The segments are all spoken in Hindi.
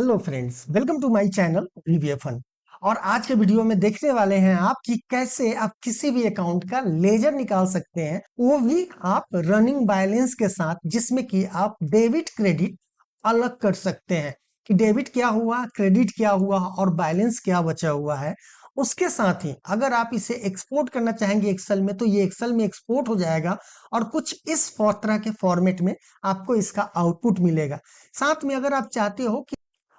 Hello friends, welcome to my channel वीवीएफन। और आज के वीडियो में देखने वाले हैं आप कि कैसे आप किसी भी अकाउंट का लेजर निकाल सकते हैं, वो भी आप रनिंग बैलेंस के साथ, जिसमें कि आप डेबिट क्रेडिट अलग कर सकते हैं कि डेबिट क्या हुआ, क्रेडिट क्या हुआ और बैलेंस क्या बचा हुआ है। उसके साथ ही अगर आप इसे एक्सपोर्ट करना चाहेंगे एक्सेल में, तो ये एक्सेल में एक्सपोर्ट हो जाएगा और कुछ इस तरह के फॉर्मेट में आपको इसका आउटपुट मिलेगा। साथ में अगर आप चाहते हो कि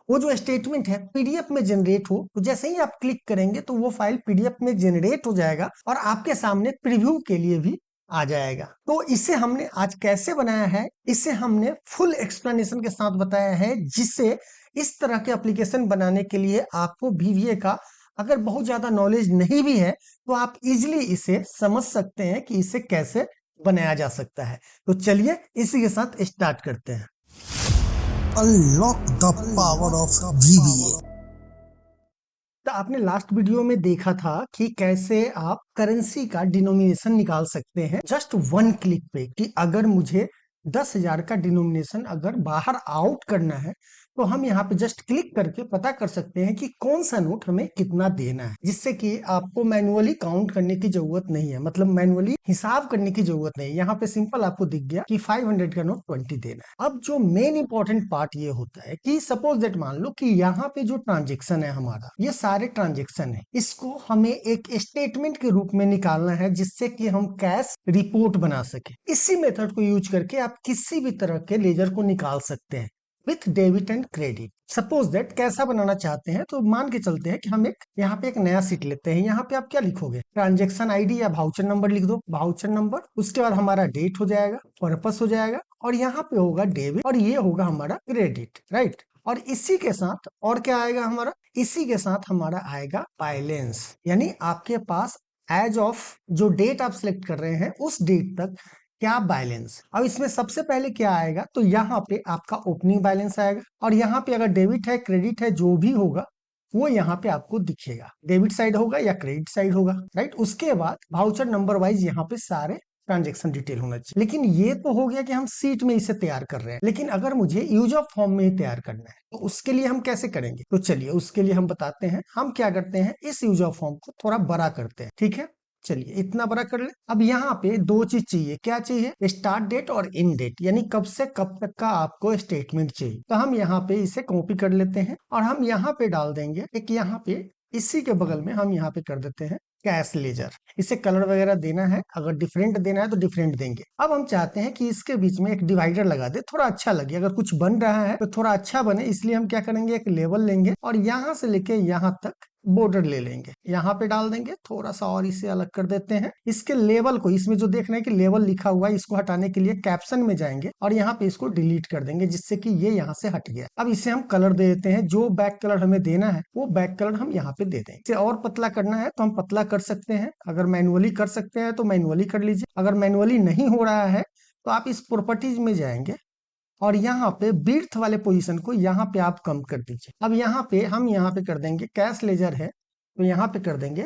वो जो स्टेटमेंट है पीडीएफ में जनरेट हो, तो जैसे ही आप क्लिक करेंगे तो वो फाइल पीडीएफ में जनरेट हो जाएगा और आपके सामने प्रीव्यू के लिए भी आ जाएगा। तो इसे हमने आज कैसे बनाया है, इसे हमने फुल एक्सप्लेनेशन के साथ बताया है, जिससे इस तरह के एप्लीकेशन बनाने के लिए आपको बीवीए का अगर बहुत ज्यादा नॉलेज नहीं भी है, तो आप इजिली इसे समझ सकते हैं कि इसे कैसे बनाया जा सकता है। तो चलिए इसी के साथ स्टार्ट करते हैं। Unlock the power of VBA. तो आपने लास्ट वीडियो में देखा था कि कैसे आप करेंसी का डिनोमिनेशन निकाल सकते हैं जस्ट वन क्लिक पे, कि अगर मुझे 10,000 का डिनोमिनेशन अगर बाहर आउट करना है, तो हम यहाँ पे जस्ट क्लिक करके पता कर सकते हैं कि कौन सा नोट हमें कितना देना है, जिससे कि आपको मैनुअली काउंट करने की जरूरत नहीं है, मतलब मैनुअली हिसाब करने की जरूरत नहीं है। यहाँ पे सिंपल आपको दिख गया कि 500 का नोट 20 देना है। अब जो मेन इंपॉर्टेंट पार्ट ये होता है कि सपोज दैट मान लो कि यहाँ पे जो ट्रांजेक्शन है हमारा, ये सारे ट्रांजेक्शन है, इसको हमें एक स्टेटमेंट के रूप में निकालना है, जिससे कि हम कैश रिपोर्ट बना सके। इसी मेथड को यूज करके आप किसी भी तरह के लेजर को निकाल सकते हैं with debit and credit. Suppose that कैसा बनाना चाहते हैं, तो मान के चलते हैं कि हम एक यहाँ पे एक नया सीट लेते हैं। यहाँ पे आप क्या लिखोगे, ट्रांजेक्शन आईडी या भाउचर नंबर लिख दो, भाउचर नंबर, उसके बाद हमारा डेट हो जाएगा, पर्पस हो जाएगा, और यहाँ पे होगा डेबिट और ये होगा हमारा क्रेडिट, राइट। और इसी के साथ और क्या आएगा हमारा, इसी के साथ हमारा आएगा बैलेंस, यानी आपके पास एज ऑफ जो डेट आप सिलेक्ट कर रहे हैं उस डेट तक क्या बैलेंस। अब इसमें सबसे पहले क्या आएगा, तो यहाँ पे आपका ओपनिंग बैलेंस आएगा, और यहाँ पे अगर डेबिट है क्रेडिट है जो भी होगा वो यहाँ पे आपको दिखेगा, डेबिट साइड होगा या क्रेडिट साइड होगा, राइट। उसके बाद भाउचर नंबर वाइज यहाँ पे सारे ट्रांजेक्शन डिटेल होना चाहिए। लेकिन ये तो हो गया कि हम सीट में इसे तैयार कर रहे हैं, लेकिन अगर मुझे यूज ऑफ फॉर्म में ही तैयार करना है, तो उसके लिए हम कैसे करेंगे, तो चलिए उसके लिए हम बताते हैं। हम क्या करते हैं, इस यूज ऑफ फॉर्म को थोड़ा बड़ा करते हैं, ठीक है। चलिए इतना बड़ा कर ले। अब यहाँ पे दो चीज चाहिए, क्या चाहिए, स्टार्ट डेट और इन डेट, यानी कब से कब तक का आपको स्टेटमेंट चाहिए। तो हम यहाँ पे इसे कॉपी कर लेते हैं और हम यहाँ पे डाल देंगे एक, यहाँ पे इसी के बगल में हम यहाँ पे कर देते हैं कैश लेजर। इसे कलर वगैरह देना है, अगर डिफरेंट देना है तो डिफरेंट देंगे। अब हम चाहते हैं कि इसके बीच में एक डिवाइडर लगा दे, थोड़ा अच्छा लगे, अगर कुछ बन रहा है तो थोड़ा अच्छा बने, इसलिए हम क्या करेंगे, एक लेवल लेंगे और यहाँ से लेके यहाँ तक बॉर्डर ले लेंगे, यहाँ पे डाल देंगे, थोड़ा सा और इसे अलग कर देते हैं। इसके लेवल को, इसमें जो देख रहे हैं कि लेवल लिखा हुआ है, इसको हटाने के लिए कैप्शन में जाएंगे और यहाँ पे इसको डिलीट कर देंगे, जिससे कि ये यहाँ से हट गया। अब इसे हम कलर दे देते हैं, जो बैक कलर हमें देना है वो बैक कलर हम यहाँ पे दे देंगे। इसे और पतला करना है तो हम पतला कर सकते हैं, अगर मैनुअली कर सकते हैं तो मैनुअली कर लीजिए। अगर मैनुअली नहीं हो रहा है तो आप इस प्रॉपर्टीज में जाएंगे और यहाँ पे बिड्थ वाले पोजीशन को यहाँ पे आप कम कर दीजिए। अब यहाँ पे हम यहाँ पे कर देंगे, कैश लेजर है तो यहाँ पे कर देंगे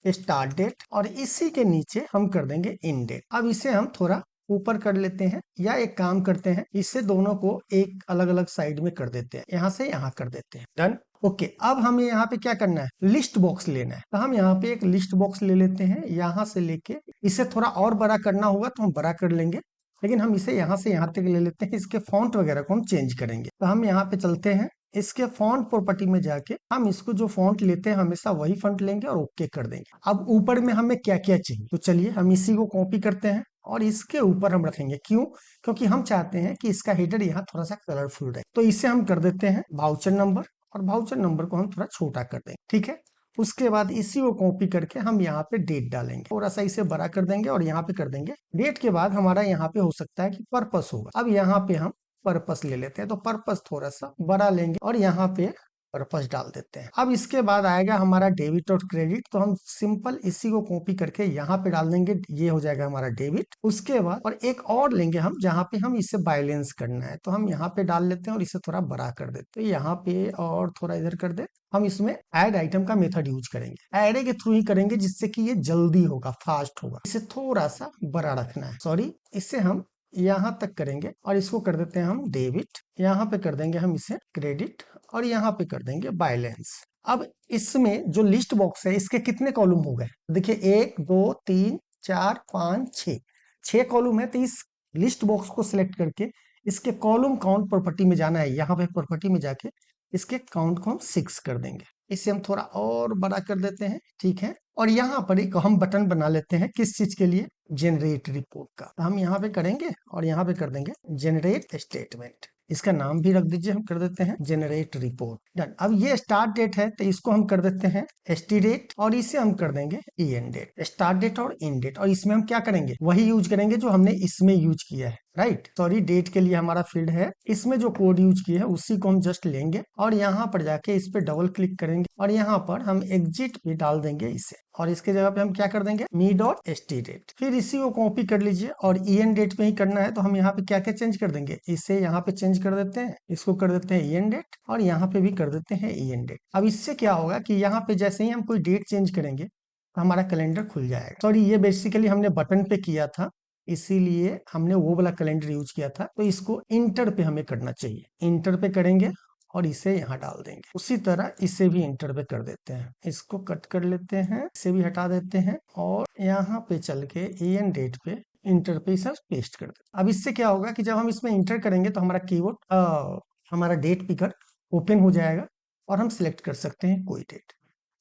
स्टार्ट डेट और इसी के नीचे हम कर देंगे इन डेट। अब इसे हम थोड़ा ऊपर कर लेते हैं, या एक काम करते हैं, इससे दोनों को एक अलग अलग साइड में कर देते हैं, यहाँ से यहाँ कर देते हैं, डन। ओके, अब हमें यहाँ पे क्या करना है, लिस्ट बॉक्स लेना है। तो हम यहाँ पे एक लिस्ट बॉक्स ले लेते हैं, यहाँ से लेके इसे थोड़ा और बड़ा करना होगा तो हम बड़ा कर लेंगे, लेकिन हम इसे यहाँ से यहाँ तक ले लेते हैं। इसके फॉन्ट वगैरह को हम चेंज करेंगे, तो हम यहाँ पे चलते हैं, इसके फॉन्ट प्रॉपर्टी में जाके हम इसको जो फॉन्ट लेते हैं हमेशा वही फॉन्ट लेंगे और ओके कर देंगे। अब ऊपर में हमें क्या क्या चाहिए, तो चलिए हम इसी को कॉपी करते हैं और इसके ऊपर हम रखेंगे, क्यों, क्योंकि हम चाहते हैं कि इसका हेडर यहाँ थोड़ा सा कलरफुल रहे। तो इसे हम कर देते हैं भाउचर नंबर, और भाउचर नंबर को हम थोड़ा छोटा कर देंगे, ठीक है। उसके बाद इसी को कॉपी करके हम यहाँ पे डेट डालेंगे, थोड़ा सा इसे बड़ा कर देंगे और यहाँ पे कर देंगे डेट। के बाद हमारा यहाँ पे हो सकता है कि पर्पस होगा, अब यहाँ पे हम पर्पस ले लेते हैं, तो पर्पस थोड़ा सा बड़ा लेंगे और यहाँ पे पर्पस डाल देते हैं। अब इसके बाद आएगा हमारा डेबिट और क्रेडिट, तो हम सिंपल इसी को कॉपी करके यहाँ पे डाल देंगे, ये हो जाएगा हमारा डेबिट। उसके बाद और एक और लेंगे हम, जहाँ पे हम इसे बैलेंस करना है, तो हम यहाँ पे डाल लेते हैं और इसे थोड़ा बड़ा कर देते हैं, यहाँ पे और थोड़ा इधर कर दे। हम इसमें ऐड आइटम का मेथड यूज करेंगे, ऐड के थ्रू ही करेंगे, जिससे कि ये जल्दी होगा, फास्ट होगा। इसे थोड़ा सा बड़ा रखना है, सॉरी, इसे हम यहाँ तक करेंगे और इसको कर देते हैं हम डेबिट, यहाँ पे कर देंगे हम इसे क्रेडिट और यहाँ पे कर देंगे बैलेंस। अब इसमें जो लिस्ट बॉक्स है इसके कितने कॉलम हो गए, देखिए 1 2 3 4 5 6, 6 कॉलम है। तो इस लिस्ट बॉक्स को सिलेक्ट करके इसके कॉलम काउंट प्रॉपर्टी में जाना है, यहाँ पे प्रॉपर्टी में जाके इसके काउंट को हम 6 कर देंगे। इसे हम थोड़ा और बड़ा कर देते हैं, ठीक है। और यहाँ पर एक हम बटन बना लेते हैं, किस चीज के लिए, जनरेट रिपोर्ट का। तो हम यहाँ पे करेंगे और यहाँ पे कर देंगे जनरेट स्टेटमेंट। इसका नाम भी रख दीजिए, हम कर देते हैं जनरेट रिपोर्ट। डन। अब ये स्टार्ट डेट है तो इसको हम कर देते हैं एसटी डेट और इसे हम कर देंगे एंड डेट। स्टार्ट डेट और एंड डेट, और इसमें हम क्या करेंगे, वही यूज करेंगे जो हमने इसमें यूज किया है, राइट। सॉरी, डेट के लिए हमारा फील्ड है, इसमें जो कोड यूज किया है उसी को हम जस्ट लेंगे और यहाँ पर जाके इस पे डबल क्लिक करेंगे और यहाँ पर हम एग्जिट पे डाल देंगे इसे, और इसके जगह पे हम क्या कर देंगे मी डॉट एस टी डेट। फिर इसी को कॉपी कर लीजिए और एन डेट पे ही करना है, तो हम यहाँ पे क्या क्या चेंज कर देंगे, इसे यहाँ पे चेंज कर देते हैं, इसको कर देते हैं एन डेट और यहाँ पे भी कर देते हैं एन डेट। अब इससे क्या होगा कि यहाँ पे जैसे ही हम कोई डेट चेंज करेंगे तो हमारा कैलेंडर खुल जाएगा। सॉरी, ये बेसिकली हमने बटन पे किया था, इसीलिए हमने वो वाला कैलेंडर यूज किया था। तो इसको इंटर पे हमें करना चाहिए, इंटर पे करेंगे और इसे यहाँ डाल देंगे। उसी तरह इसे भी इंटर पे कर देते हैं, इसको कट कर लेते हैं, इसे भी हटा देते हैं और यहाँ पे चल के एन डेट पे इंटर पे इसे पेस्ट कर देते हैं। अब इससे क्या होगा कि जब हम इसमें इंटर करेंगे तो हमारा कीबोर्ड हमारा डेट पिकर ओपन हो जाएगा और हम सिलेक्ट कर सकते हैं कोई डेट।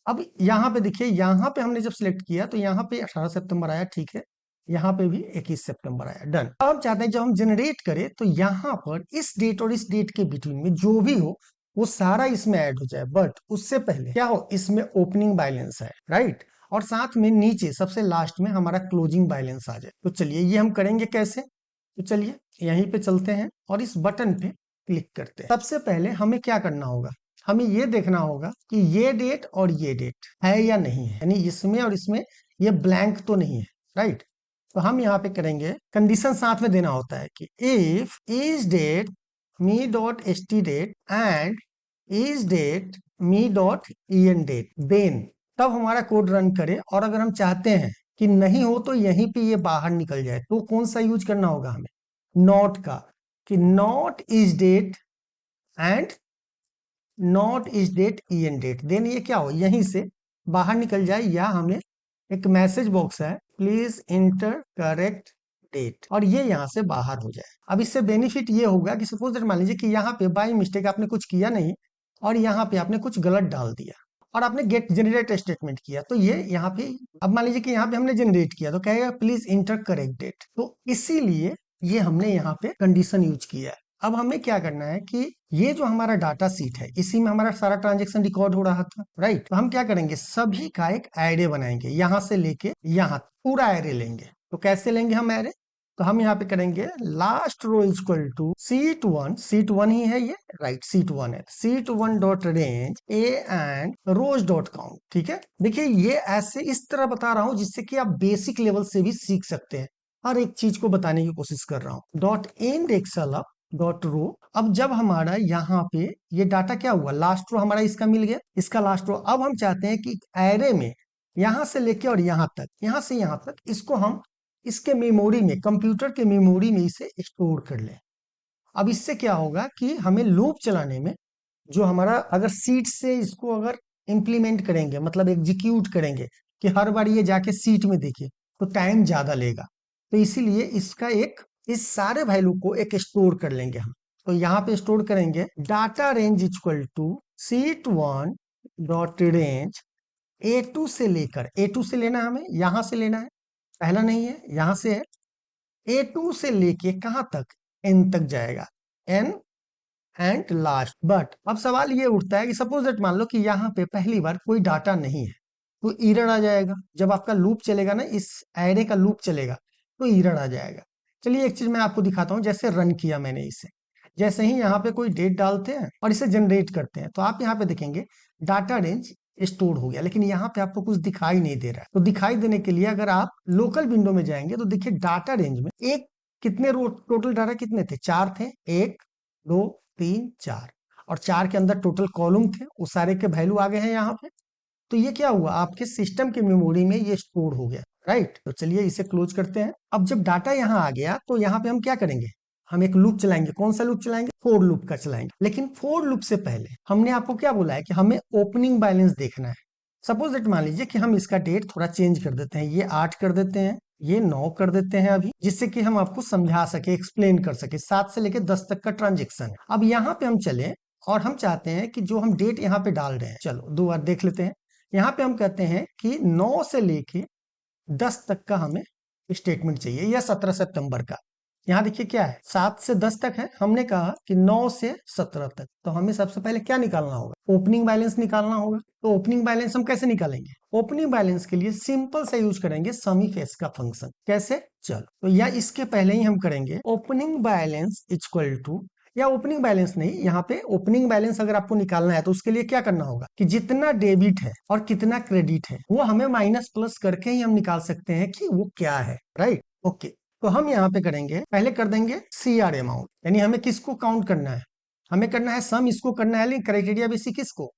अब यहाँ पे देखिए, यहाँ पे हमने जब सिलेक्ट किया तो यहाँ पे 18 सितंबर आया, ठीक है। यहाँ पे भी 21 सितंबर आया, डन। अब हम चाहते हैं जब हम जनरेट करें तो यहाँ पर इस डेट और इस डेट के बिटवीन में जो भी हो वो सारा इसमें ऐड हो जाए, बट उससे पहले क्या हो, इसमें ओपनिंग बैलेंस है, राइट। और साथ में नीचे सबसे लास्ट में हमारा क्लोजिंग बैलेंस आ जाए। तो चलिए ये हम करेंगे कैसे, तो चलिए यहीं पे चलते हैं और इस बटन पे क्लिक करते हैं। सबसे पहले हमें क्या करना होगा, हमें ये देखना होगा कि ये डेट और ये डेट है या नहीं है, यानी इसमें और इसमें ये ब्लैंक तो नहीं है, राइट। तो हम यहाँ पे करेंगे, कंडीशन साथ में देना होता है कि if is date me dot S T date and is date me dot N date, then तब हमारा कोड रन करे। और अगर हम चाहते हैं कि नहीं हो तो यहीं पे ये बाहर निकल जाए, तो कौन सा यूज करना होगा हमें, नॉट का, कि not is date and not is date N date, then ये क्या हो, यहीं से बाहर निकल जाए, या हमें एक मैसेज बॉक्स है प्लीज इंटर करेक्ट डेट, और ये यहाँ से बाहर हो जाए। अब इससे बेनिफिट ये होगा कि सपोज दैट मान लीजिए कि यहाँ पे बाय मिस्टेक आपने कुछ किया नहीं और यहाँ पे आपने कुछ गलत डाल दिया और आपने गेट जनरेट स्टेटमेंट किया, तो ये यहाँ पे, अब मान लीजिए कि यहाँ पे हमने जनरेट किया तो कहेगा प्लीज इंटर करेक्ट डेट, तो इसीलिए ये हमने यहाँ पे कंडीशन यूज किया है। अब हमें क्या करना है कि ये जो हमारा डाटा सीट है इसी में हमारा सारा ट्रांजेक्शन रिकॉर्ड हो रहा था, राइट। तो हम क्या करेंगे, सभी का एक एरे बनाएंगे, यहां से लेके यहाँ पूरा एरे लेंगे। तो कैसे लेंगे हम एरे, तो हम यहाँ पे करेंगे लास्ट रो इक्वल टू सीट1, सीट1 ही है ये, राइट, सीट1 है, सीट1 dot range A and rows dot count, ठीक है। देखिए ये ऐसे इस तरह बता रहा हूं जिससे कि आप बेसिक लेवल से भी सीख सकते हैं, हर एक चीज को बताने की कोशिश कर रहा हूं। Dot end xl up dot row. अब जब हमारा यहाँ पे ये डाटा क्या हुआ, लास्ट रो हमारा इसका मिल गया, इसका लास्ट रो। अब हम चाहते हैं कि एरे में यहां से लेके और यहां तक, यहां से यहां तक इसको हम इसके मेमोरी में, कंप्यूटर के मेमोरी में इसे स्टोर कर लें। अब इससे क्या होगा कि हमें लूप चलाने में जो हमारा, अगर सीट से इसको अगर इंप्लीमेंट करेंगे, मतलब एग्जीक्यूट करेंगे कि हर बार ये जाके सीट में देखे, तो टाइम ज्यादा लेगा। तो इसीलिए इसका एक, इस सारे वैल्यू को एक स्टोर कर लेंगे हम। तो यहाँ पे स्टोर करेंगे डाटा रेंज इक्वल टू सीट1 डॉट रेंज A2 से लेकर, A2 से लेना हमें, यहां से लेना है, पहला नहीं है, यहां से है, A2 से लेके कहां तक, N तक जाएगा, N एंड लास्ट। बट अब सवाल ये उठता है कि सपोज दैट मान लो कि यहाँ पे पहली बार कोई डाटा नहीं है, तो एरर आ जाएगा। जब आपका लूप चलेगा ना, इस एरे का लूप चलेगा तो एरर आ जाएगा। चलिए एक चीज मैं आपको दिखाता हूँ, जैसे रन किया मैंने इसे, जैसे ही यहाँ पे कोई डेट डालते हैं और इसे जनरेट करते हैं तो आप यहाँ पे देखेंगे डाटा रेंज स्टोर हो गया, लेकिन यहाँ पे आपको कुछ दिखाई नहीं दे रहा है। तो दिखाई देने के लिए अगर आप लोकल विंडो में जाएंगे तो देखिए डाटा रेंज में एक, कितने रो टोटल डाटा कितने थे, 4 थे, 1 2 3 4, और 4 के अंदर टोटल कॉलम थे, उस सारे के वैल्यू आ गए हैं यहाँ पे। तो ये क्या हुआ, आपके सिस्टम के मेमोरी में ये स्टोर हो गया, राइट। तो चलिए इसे क्लोज करते हैं। अब जब डाटा यहाँ आ गया तो यहाँ पे हम क्या करेंगे, हम एक लूप चलाएंगे। कौन सा लूप चलाएंगे? फोर लूप का चलाएंगे। लेकिन फोर लूप से पहले हमने आपको क्या बोला है कि हमें ओपनिंग बैलेंस देखना है। सपोज दैट मान लीजिए कि हम इसका डेट थोड़ा चेंज कर देते हैं, ये 8 कर देते हैं, ये 9 कर देते हैं अभी, जिससे कि हम आपको समझा सके, एक्सप्लेन कर सके। 7 से लेकर 10 तक का ट्रांजेक्शन है। अब यहाँ पे हम चले और हम चाहते हैं कि जो हम डेट यहाँ पे डाल रहे हैं, चलो दो बार देख लेते हैं। यहाँ पे हम कहते हैं कि 9 से लेके 10 तक का हमें स्टेटमेंट चाहिए, या 17 सितंबर का। यहाँ देखिए क्या है, 7 से 10 तक है, हमने कहा कि 9 से 17 तक। तो हमें सबसे पहले क्या निकालना होगा? ओपनिंग बैलेंस निकालना होगा। तो ओपनिंग बैलेंस हम कैसे निकालेंगे? ओपनिंग बैलेंस के लिए सिंपल से यूज करेंगे सम इफ एस का फंक्शन। कैसे? चलो, तो या इसके पहले ही हम करेंगे ओपनिंग बैलेंस इक्वल टू, या ओपनिंग बैलेंस नहीं, यहाँ पे ओपनिंग बैलेंस अगर आपको निकालना है तो उसके लिए क्या करना होगा कि जितना डेबिट है और कितना क्रेडिट है वो हमें माइनस प्लस करके ही हम निकाल सकते हैं कि वो क्या है। Right, okay. तो हम यहाँ पे करेंगे, पहले कर देंगे CR अमाउंट, यानी हमें किसको काउंट करना है? हमें करना है सम, इसको करना है, लेकिन क्राइटेरिया बेसिक किसको?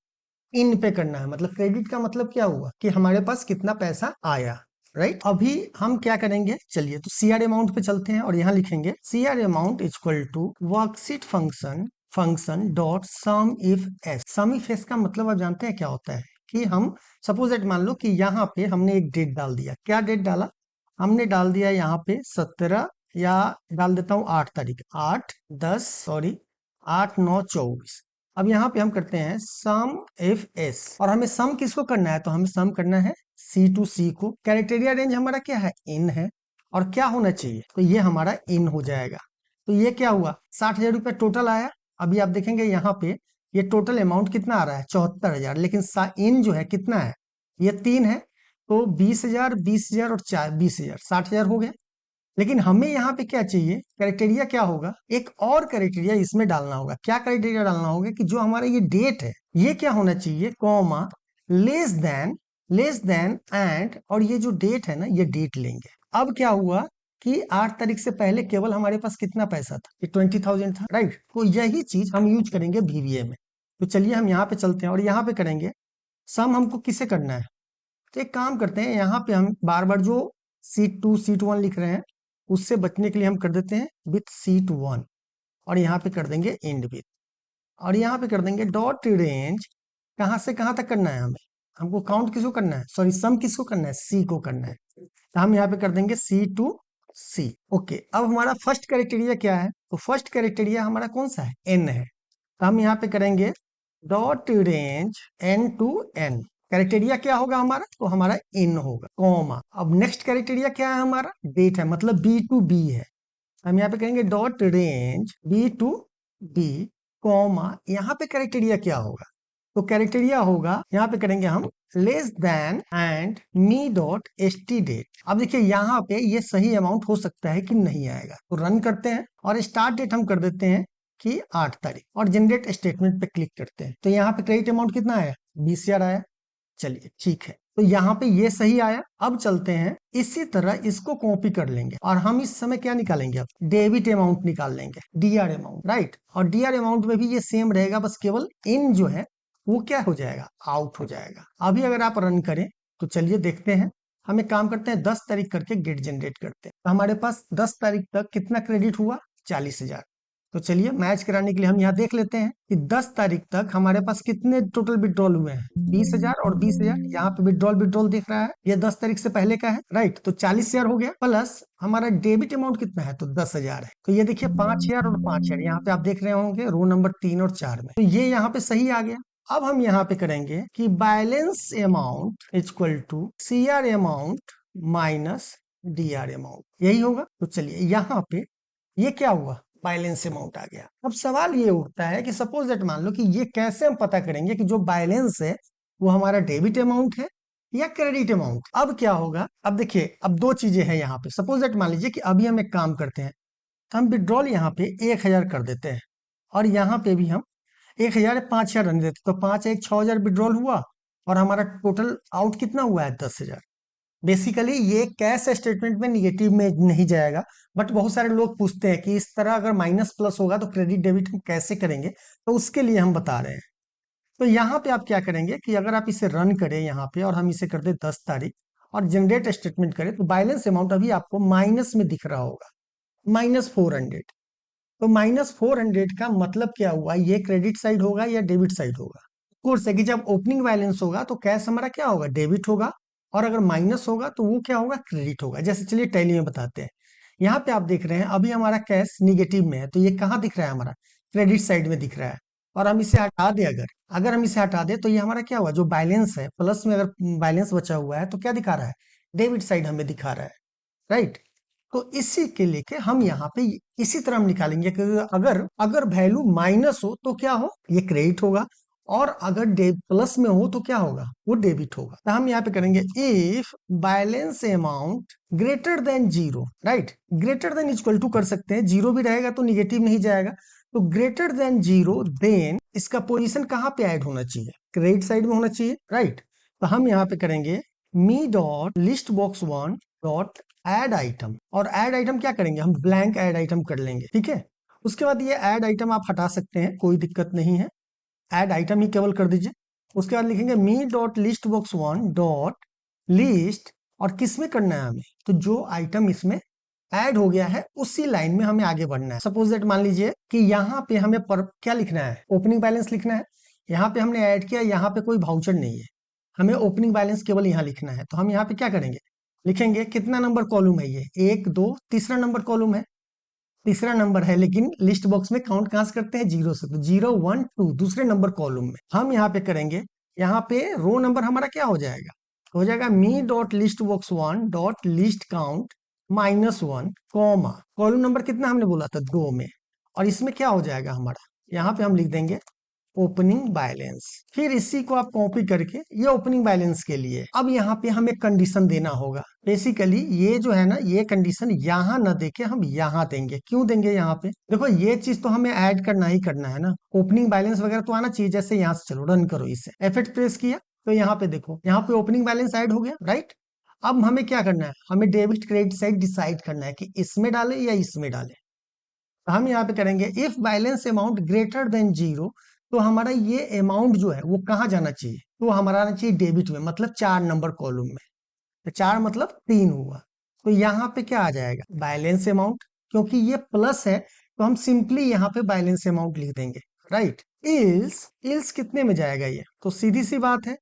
इन पे करना है। मतलब क्रेडिट का मतलब क्या हुआ कि हमारे पास कितना पैसा आया। राइट, अभी हम क्या करेंगे, चलिए तो CR अमाउंट पे चलते हैं और यहाँ लिखेंगे CR amount equal to worksheet function dot sum if S. Sum if S का मतलब आप जानते हैं क्या होता है कि हम सपोज दैट मान लो कि यहाँ पे हमने एक डेट डाल दिया। क्या डेट डाला? हमने डाल दिया यहाँ पे 17, या डाल देता हूँ 8 तारीख, 8/9/24। अब यहाँ पे हम करते हैं सम इफ एस, और हमें सम किसको करना है? तो हमें सम करना है C टू C को। क्राइटेरिया रेंज हमारा क्या है? इन है। और क्या होना चाहिए? तो ये हमारा इन हो जाएगा। तो ये क्या हुआ? 60,000 रुपये टोटल आया। अभी आप देखेंगे यहाँ पे ये टोटल अमाउंट कितना आ रहा है? 74,000। लेकिन इन जो है कितना है? ये 3 है। तो 20,000, 20,000 और 4, 20,000, 60,000 हो गया। लेकिन हमें यहाँ पे क्या चाहिए? क्राइटेरिया क्या होगा? एक और क्राइटेरिया इसमें डालना होगा। क्या क्राइटेरिया डालना होगा कि जो हमारा ये डेट है ये क्या होना चाहिए? कॉमा लेस देन एंड, और ये जो डेट है ना, ये डेट लेंगे। अब क्या हुआ कि 8 तारीख से पहले केवल हमारे पास कितना पैसा था? ये 20,000 था। राइट, तो यही चीज हम यूज करेंगे VBA में। तो चलिए हम यहाँ पे चलते हैं और यहाँ पे करेंगे सम। हमको किसे करना है? तो एक काम करते हैं, यहाँ पे हम बार बार जो C2 C1 लिख रहे हैं उससे बचने के लिए हम कर देते हैं विथ C1, और यहाँ पे कर देंगे एंड विथ, और यहाँ पे कर देंगे डॉट रेंज। कहाँ से कहाँ तक करना है हमें? हमको काउंट किसको करना है? सॉरी, सम किसको करना है? C को करना है। तो हम यहाँ पे कर देंगे C2C। ओके, अब हमारा फर्स्ट क्राइटेरिया क्या है? तो फर्स्ट क्राइटेरिया हमारा कौन सा है? N है। तो हम यहाँ पे करेंगे dot range N to N। Criteria क्या होगा हमारा? तो हमारा इन होगा, कॉमा। अब नेक्स्ट क्राइटेरिया क्या है हमारा? डेट है, मतलब B2B है। हम यहाँ पे कहेंगे डॉट रेंज B2B, कॉमा। यहाँ पे क्राइटेरिया क्या होगा? तो क्राइटेरिया होगा, यहाँ पे करेंगे हम less than and me dot st date. अब देखिए यहाँ पे ये सही अमाउंट हो सकता है कि नहीं आएगा। तो रन करते हैं और स्टार्ट डेट हम कर देते हैं कि 8 तारीख, और जनरेट स्टेटमेंट पे क्लिक करते हैं। तो यहाँ पे क्रेडिट अमाउंट कितना आया? 20,000 आया। चलिए ठीक है, तो यहाँ पे ये सही आया। अब चलते हैं, इसी तरह इसको कॉपी कर लेंगे और हम इस समय क्या निकालेंगे? अब डेबिट अमाउंट निकाल लेंगे, DR अमाउंट। राइट, और DR अमाउंट में भी ये सेम रहेगा, बस केवल इन जो है वो क्या हो जाएगा? आउट हो जाएगा। अभी अगर आप रन करें तो चलिए देखते हैं। हम एक काम करते हैं, 10 तारीख करके गेट जनरेट करते हैं। तो हमारे पास 10 तारीख तक कितना क्रेडिट हुआ? 40,000। तो चलिए मैच कराने के लिए हम यहाँ देख लेते हैं कि 10 तारीख तक हमारे पास कितने टोटल विड्रॉल हुए हैं? 20,000 और 20,000। यहाँ पे विड्रॉल दिख रहा है, ये 10 तारीख से पहले का है। राइट, तो 40,000 हो गया, प्लस हमारा डेबिट अमाउंट कितना है? तो 10,000 है। तो ये देखिए 5,000 और 5,000, यहाँ पे आप देख रहे होंगे रो नंबर 3 और 4 में। तो ये यहाँ पे सही आ गया। अब हम यहाँ पे करेंगे कि balance amount equal to CR amount minus DR amount, यही होगा। तो चलिए यहाँ पे ये क्या हुआ? बैलेंस अमाउंट आ गया। अब सवाल ये उठता है कि सपोज दैट मान लो कि ये कैसे हम पता करेंगे कि जो बैलेंस है वो हमारा डेबिट अमाउंट है या क्रेडिट अमाउंट? अब क्या होगा? अब देखिए, अब दो चीजें हैं यहाँ पे। सपोज दैट मान लीजिए कि अभी हम एक काम करते हैं, हम विड्रॉल यहाँ पे 1,000 कर देते हैं, और यहाँ पे भी हम 1,000 5,000 रन देते, तो 5 6,000 विड्रॉल हुआ, और हमारा टोटल आउट कितना हुआ है? 10,000। बेसिकली ये कैश स्टेटमेंट में निगेटिव में नहीं जाएगा, बट बहुत सारे लोग पूछते हैं कि इस तरह अगर माइनस प्लस होगा तो क्रेडिट डेबिट हम कैसे करेंगे, तो उसके लिए हम बता रहे हैं। तो यहाँ पे आप क्या करेंगे कि अगर आप इसे रन करें यहाँ पे और हम इसे कर दे 10 तारीख और जनरेट स्टेटमेंट करें, तो बैलेंस अमाउंट अभी आपको माइनस में दिख रहा होगा, -400। तो -400 का मतलब क्या हुआ, ये क्रेडिट साइड होगा या डेबिट साइड होगा? कोर्स है कि जब ओपनिंग बैलेंस होगा तो कैश हमारा क्या होगा, डेबिट होगा, और अगर माइनस होगा तो वो क्या होगा, क्रेडिट होगा। जैसे चलिए टैली में बताते हैं। यहाँ पे आप देख रहे हैं अभी हमारा कैश निगेटिव में है, तो ये कहाँ दिख रहा है, हमारा क्रेडिट साइड में दिख रहा है। और हम इसे हटा दें, अगर अगर हम इसे हटा दें तो ये हमारा क्या हुआ, जो बैलेंस है प्लस में, अगर बैलेंस बचा हुआ है तो क्या दिखा रहा है, डेबिट साइड हमें दिखा रहा है, राइट। तो इसी के लेके हम यहाँ पे इसी तरह हम निकालेंगे कि अगर अगर वैल्यू माइनस हो तो क्या हो, ये क्रेडिट होगा, और अगर प्लस में हो तो क्या होगा, वो डेबिट होगा। तो हम यहाँ पे करेंगे if balance amount greater than zero, right. Greater than equal to कर सकते हैं, जीरो भी रहेगा तो निगेटिव नहीं जाएगा। तो ग्रेटर देन जीरो, देन इसका पोजीशन कहाँ पे ऐड होना चाहिए, क्रेडिट साइड में होना चाहिए, राइट। तो हम यहाँ पे करेंगे me dot list box one dot add item, और ऐड आइटम क्या करेंगे, हम ब्लैंक ऐड आइटम कर लेंगे, ठीक है। उसके बाद ये ऐड आइटम आप हटा सकते हैं, कोई दिक्कत नहीं है, ऐड आइटम ही केवल कर दीजिए। उसके बाद लिखेंगे me dot list box one dot list, और किस में करना है हमें, तो जो आइटम इसमें ऐड हो गया है उसी लाइन में हमें आगे बढ़ना है। सपोज दैट मान लीजिए कि यहाँ पे हमें क्या लिखना है, ओपनिंग बैलेंस लिखना है। यहाँ पे हमने ऐड किया, यहाँ पे कोई वाउचर नहीं है, हमें ओपनिंग बैलेंस केवल यहाँ लिखना है। तो हम यहाँ पे क्या करेंगे, लिखेंगे कितना नंबर कॉलम है ये, एक दो तीसरा नंबर कॉलम है, तीसरा नंबर है, लेकिन लिस्ट बॉक्स में काउंट कहां से करते हैं, जीरो से, तो 0 1 2 दूसरे नंबर कॉलम में हम यहाँ पे करेंगे। यहाँ पे रो नंबर हमारा क्या हो जाएगा, हो जाएगा me dot list box one dot list count -1 comma, column number कितना हमने बोला था, 2 में, और इसमें क्या हो जाएगा हमारा, यहाँ पे हम लिख देंगे ओपनिंग बैलेंस। फिर इसी को आप कॉपी करके, ये ओपनिंग बैलेंस के लिए, अब यहाँ पे हमें कंडीशन देना होगा। बेसिकली ये जो है ना, ये कंडीशन यहाँ ना देके हम यहाँ देंगे। क्यों देंगे, यहाँ पे देखो ये चीज तो हमें ऐड करना ही करना है ना, ओपनिंग बैलेंस वगैरह तो आना चाहिए। जैसे यहाँ से चलो रन करो इसे, F8 प्रेस किया तो यहाँ पे देखो, यहाँ पे ओपनिंग बैलेंस ऐड हो गया, राइट। अब हमें क्या करना है, हमें डेबिट क्रेडिट साइड डिसाइड करना है कि इसमें डाले या इसमें डाले। तो हम यहाँ पे करेंगे if balance amount greater than zero, तो हमारा ये अमाउंट जो है वो कहाँ जाना चाहिए, तो हमारा आना चाहिए डेबिट में, मतलब 4 नंबर कॉलम में। तो 4 मतलब 3 हुआ, तो यहाँ पे क्या आ जाएगा, बैलेंस अमाउंट। क्योंकि ये प्लस है तो हम सिंपली यहाँ पे बैलेंस अमाउंट लिख देंगे, राइट। इल्स इल्स कितने में जाएगा ये, तो सीधी सी बात है,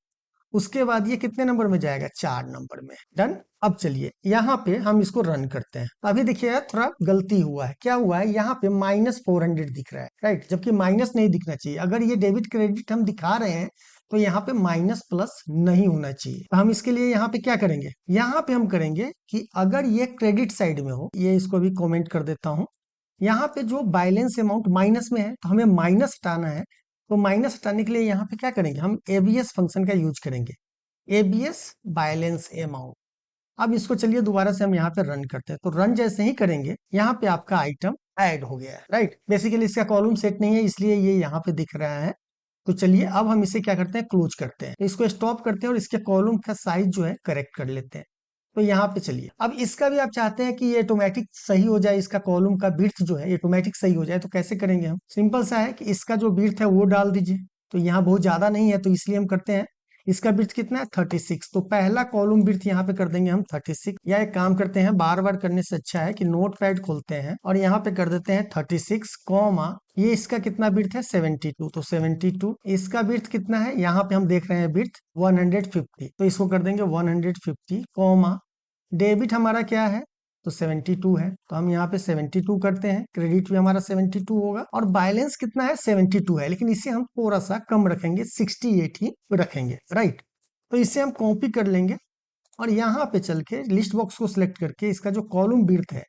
उसके बाद ये कितने नंबर में जाएगा, 4 नंबर में, डन। अब चलिए यहाँ पे हम इसको रन करते हैं। तो अभी देखिए यार थोड़ा गलती हुआ है, क्या हुआ है, यहाँ पे -400 दिख रहा है, राइट, जबकि माइनस नहीं दिखना चाहिए। अगर ये डेबिट क्रेडिट हम दिखा रहे हैं तो यहाँ पे माइनस प्लस नहीं होना चाहिए। तो हम इसके लिए यहाँ पे क्या करेंगे, यहाँ पे हम करेंगे कि अगर ये क्रेडिट साइड में हो, ये इसको भी कॉमेंट कर देता हूँ, यहाँ पे जो बैलेंस अमाउंट माइनस में है तो हमें माइनस हटाना है। तो माइनस हटाने के लिए यहाँ पे क्या करेंगे, हम एबीएस फंक्शन का यूज करेंगे, एबीएस बैलेंस अमाउंट। अब इसको चलिए दोबारा से हम यहाँ पे रन करते हैं। तो रन जैसे ही करेंगे, यहाँ पे आपका आइटम ऐड हो गया है, राइट। बेसिकली इसका कॉलम सेट नहीं है इसलिए ये यहाँ पे दिख रहा है। तो चलिए अब हम इसे क्या करते हैं, क्लोज करते हैं, इसको स्टॉप करते हैं और इसके कॉलम का साइज जो है करेक्ट कर लेते हैं। तो यहाँ पे चलिए, अब इसका भी आप चाहते हैं कि ये ऑटोमेटिक सही हो जाए, इसका कॉलम का विड्थ जो है ऑटोमेटिक सही हो जाए, तो कैसे करेंगे हम, सिंपल सा है कि इसका जो विड्थ है वो डाल दीजिए। तो यहाँ बहुत ज्यादा नहीं है तो इसलिए हम करते हैं, इसका विड्थ कितना है, 36। तो पहला कॉलम विड्थ यहाँ पे कर देंगे हम 36, या एक काम करते हैं, बार बार करने से अच्छा है कि नोट पैड खोलते हैं और यहाँ पे कर देते हैं 36 कॉमा, ये इसका कितना विड्थ है, 72। तो 72, इसका विड्थ कितना है, यहाँ पे हम देख रहे हैं विड्थ 150, तो इसको कर देंगे 150 कॉमा, डेबिट हमारा क्या है, तो 72 है, तो हम यहाँ पे 72 करते हैं, क्रेडिट भी हमारा 72 होगा, और बैलेंस कितना है, 72 है, लेकिन इसे हम थोड़ा सा कम रखेंगे, 68 ही रखेंगे, राइट। तो इसे हम कॉपी कर लेंगे और यहाँ पे चल के लिस्ट बॉक्स को सिलेक्ट करके इसका जो कॉलम विड्थ है,